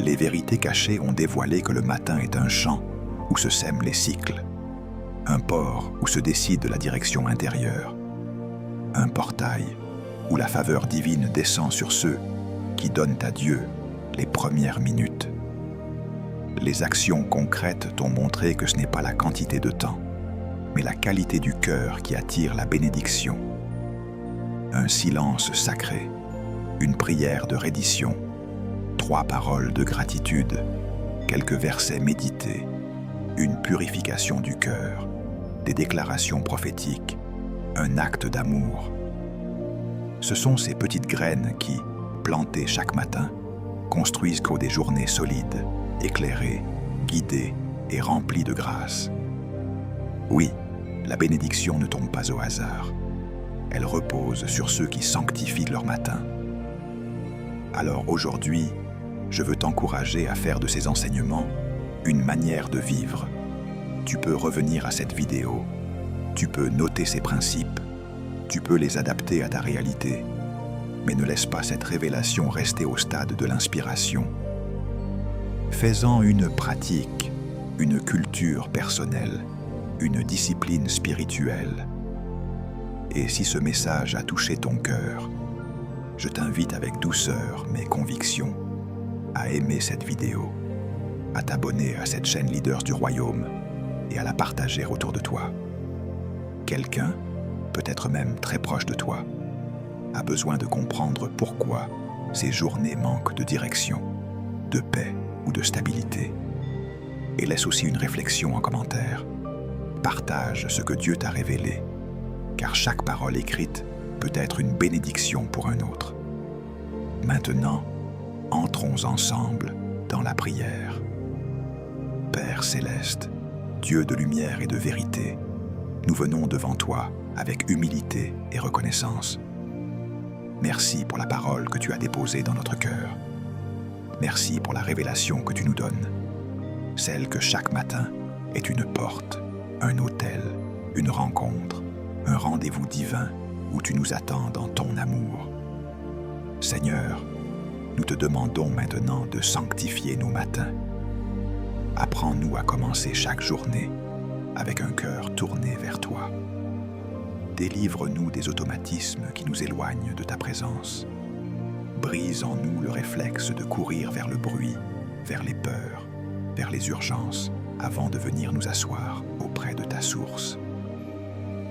Les vérités cachées ont dévoilé que le matin est un champ où se sèment les cycles, un port où se décide la direction intérieure, un portail où la faveur divine descend sur ceux qui donnent à Dieu les premières minutes. Les actions concrètes t'ont montré que ce n'est pas la quantité de temps, mais la qualité du cœur qui attire la bénédiction. Un silence sacré, une prière de reddition, 3 paroles de gratitude, quelques versets médités, une purification du cœur, des déclarations prophétiques, un acte d'amour. Ce sont ces petites graines qui, plantées chaque matin, construisent des journées solides, éclairées, guidées et remplies de grâce. Oui, la bénédiction ne tombe pas au hasard. Elle repose sur ceux qui sanctifient leur matin. Alors aujourd'hui, je veux t'encourager à faire de ces enseignements une manière de vivre. Tu peux revenir à cette vidéo, tu peux noter ces principes, tu peux les adapter à ta réalité, mais ne laisse pas cette révélation rester au stade de l'inspiration. Fais-en une pratique, une culture personnelle, une discipline spirituelle. Et si ce message a touché ton cœur, je t'invite avec douceur mais conviction à aimer cette vidéo, à t'abonner à cette chaîne Leaders du Royaume et à la partager autour de toi. Quelqu'un, peut-être même très proche de toi, a besoin de comprendre pourquoi ces journées manquent de direction, de paix ou de stabilité. Et laisse aussi une réflexion en commentaire. Partage ce que Dieu t'a révélé, car chaque parole écrite peut être une bénédiction pour un autre. Maintenant, entrons ensemble dans la prière. Père céleste, Dieu de lumière et de vérité, nous venons devant toi avec humilité et reconnaissance. Merci pour la parole que tu as déposée dans notre cœur. Merci pour la révélation que tu nous donnes, celle que chaque matin est une porte, un autel, une rencontre, un rendez-vous divin où tu nous attends dans ton amour. Seigneur, nous te demandons maintenant de sanctifier nos matins. Apprends-nous à commencer chaque journée avec un cœur tourné vers toi. Délivre-nous des automatismes qui nous éloignent de ta présence. Brise en nous le réflexe de courir vers le bruit, vers les peurs, vers les urgences, avant de venir nous asseoir auprès de ta source.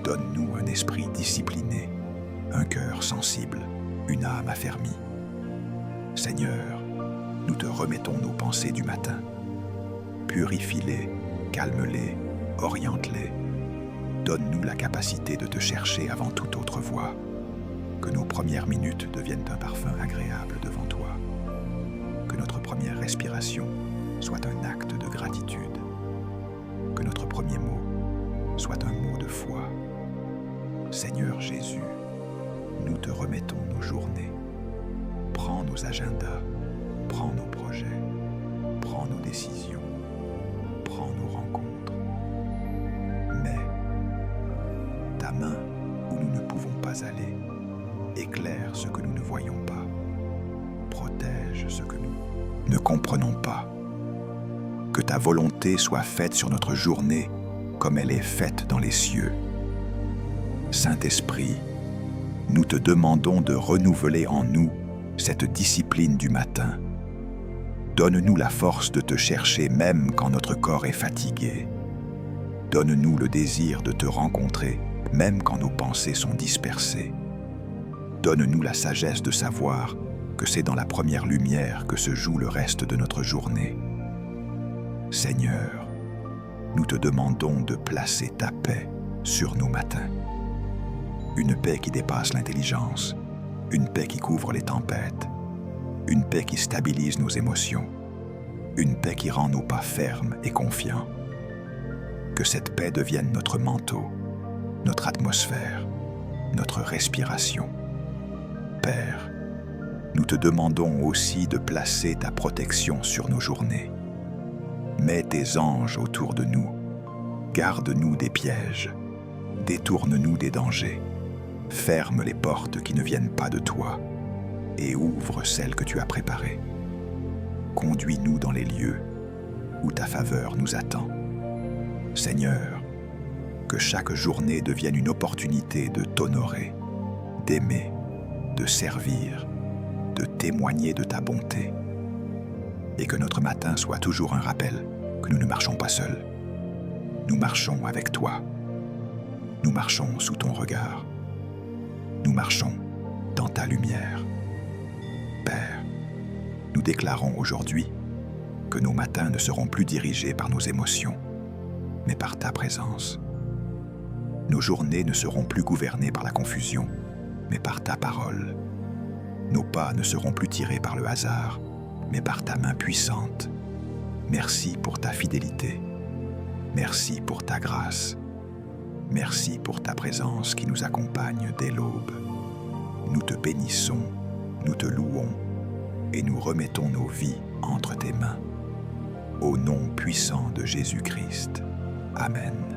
Donne-nous un esprit discipliné, un cœur sensible, une âme affermie. Seigneur, nous te remettons nos pensées du matin. Purifie-les, calme-les, oriente-les. Donne-nous la capacité de te chercher avant toute autre voie. Que nos premières minutes deviennent un parfum agréable devant toi. Que notre première respiration soit un acte de gratitude. Que notre premier mot soit un mot de foi. Seigneur Jésus, nous te remettons nos journées. Prends nos agendas, prends nos projets, prends nos décisions, prends nos rencontres. Mais ta main où nous ne pouvons pas aller, éclaire ce que nous ne voyons pas, protège ce que nous ne comprenons pas. Que ta volonté soit faite sur notre journée comme elle est faite dans les cieux. Saint-Esprit, nous te demandons de renouveler en nous cette discipline du matin. Donne-nous la force de te chercher même quand notre corps est fatigué. Donne-nous le désir de te rencontrer même quand nos pensées sont dispersées. Donne-nous la sagesse de savoir que c'est dans la première lumière que se joue le reste de notre journée. Seigneur, nous te demandons de placer ta paix sur nos matins. Une paix qui dépasse l'intelligence, une paix qui couvre les tempêtes, une paix qui stabilise nos émotions, une paix qui rend nos pas fermes et confiants. Que cette paix devienne notre manteau, notre atmosphère, notre respiration. Père, nous te demandons aussi de placer ta protection sur nos journées. Mets tes anges autour de nous, garde-nous des pièges, détourne-nous des dangers, ferme les portes qui ne viennent pas de toi et ouvre celles que tu as préparées. Conduis-nous dans les lieux où ta faveur nous attend. Seigneur, que chaque journée devienne une opportunité de t'honorer, d'aimer, de servir, de témoigner de ta bonté. Et que notre matin soit toujours un rappel que nous ne marchons pas seuls. Nous marchons avec toi. Nous marchons sous ton regard. Nous marchons dans ta lumière. Père, nous déclarons aujourd'hui que nos matins ne seront plus dirigés par nos émotions, mais par ta présence. Nos journées ne seront plus gouvernées par la confusion, mais par ta parole. Nos pas ne seront plus tirés par le hasard, mais par ta main puissante. Merci pour ta fidélité. Merci pour ta grâce. Merci pour ta présence qui nous accompagne dès l'aube. Nous te bénissons, nous te louons et nous remettons nos vies entre tes mains. Au nom puissant de Jésus-Christ. Amen.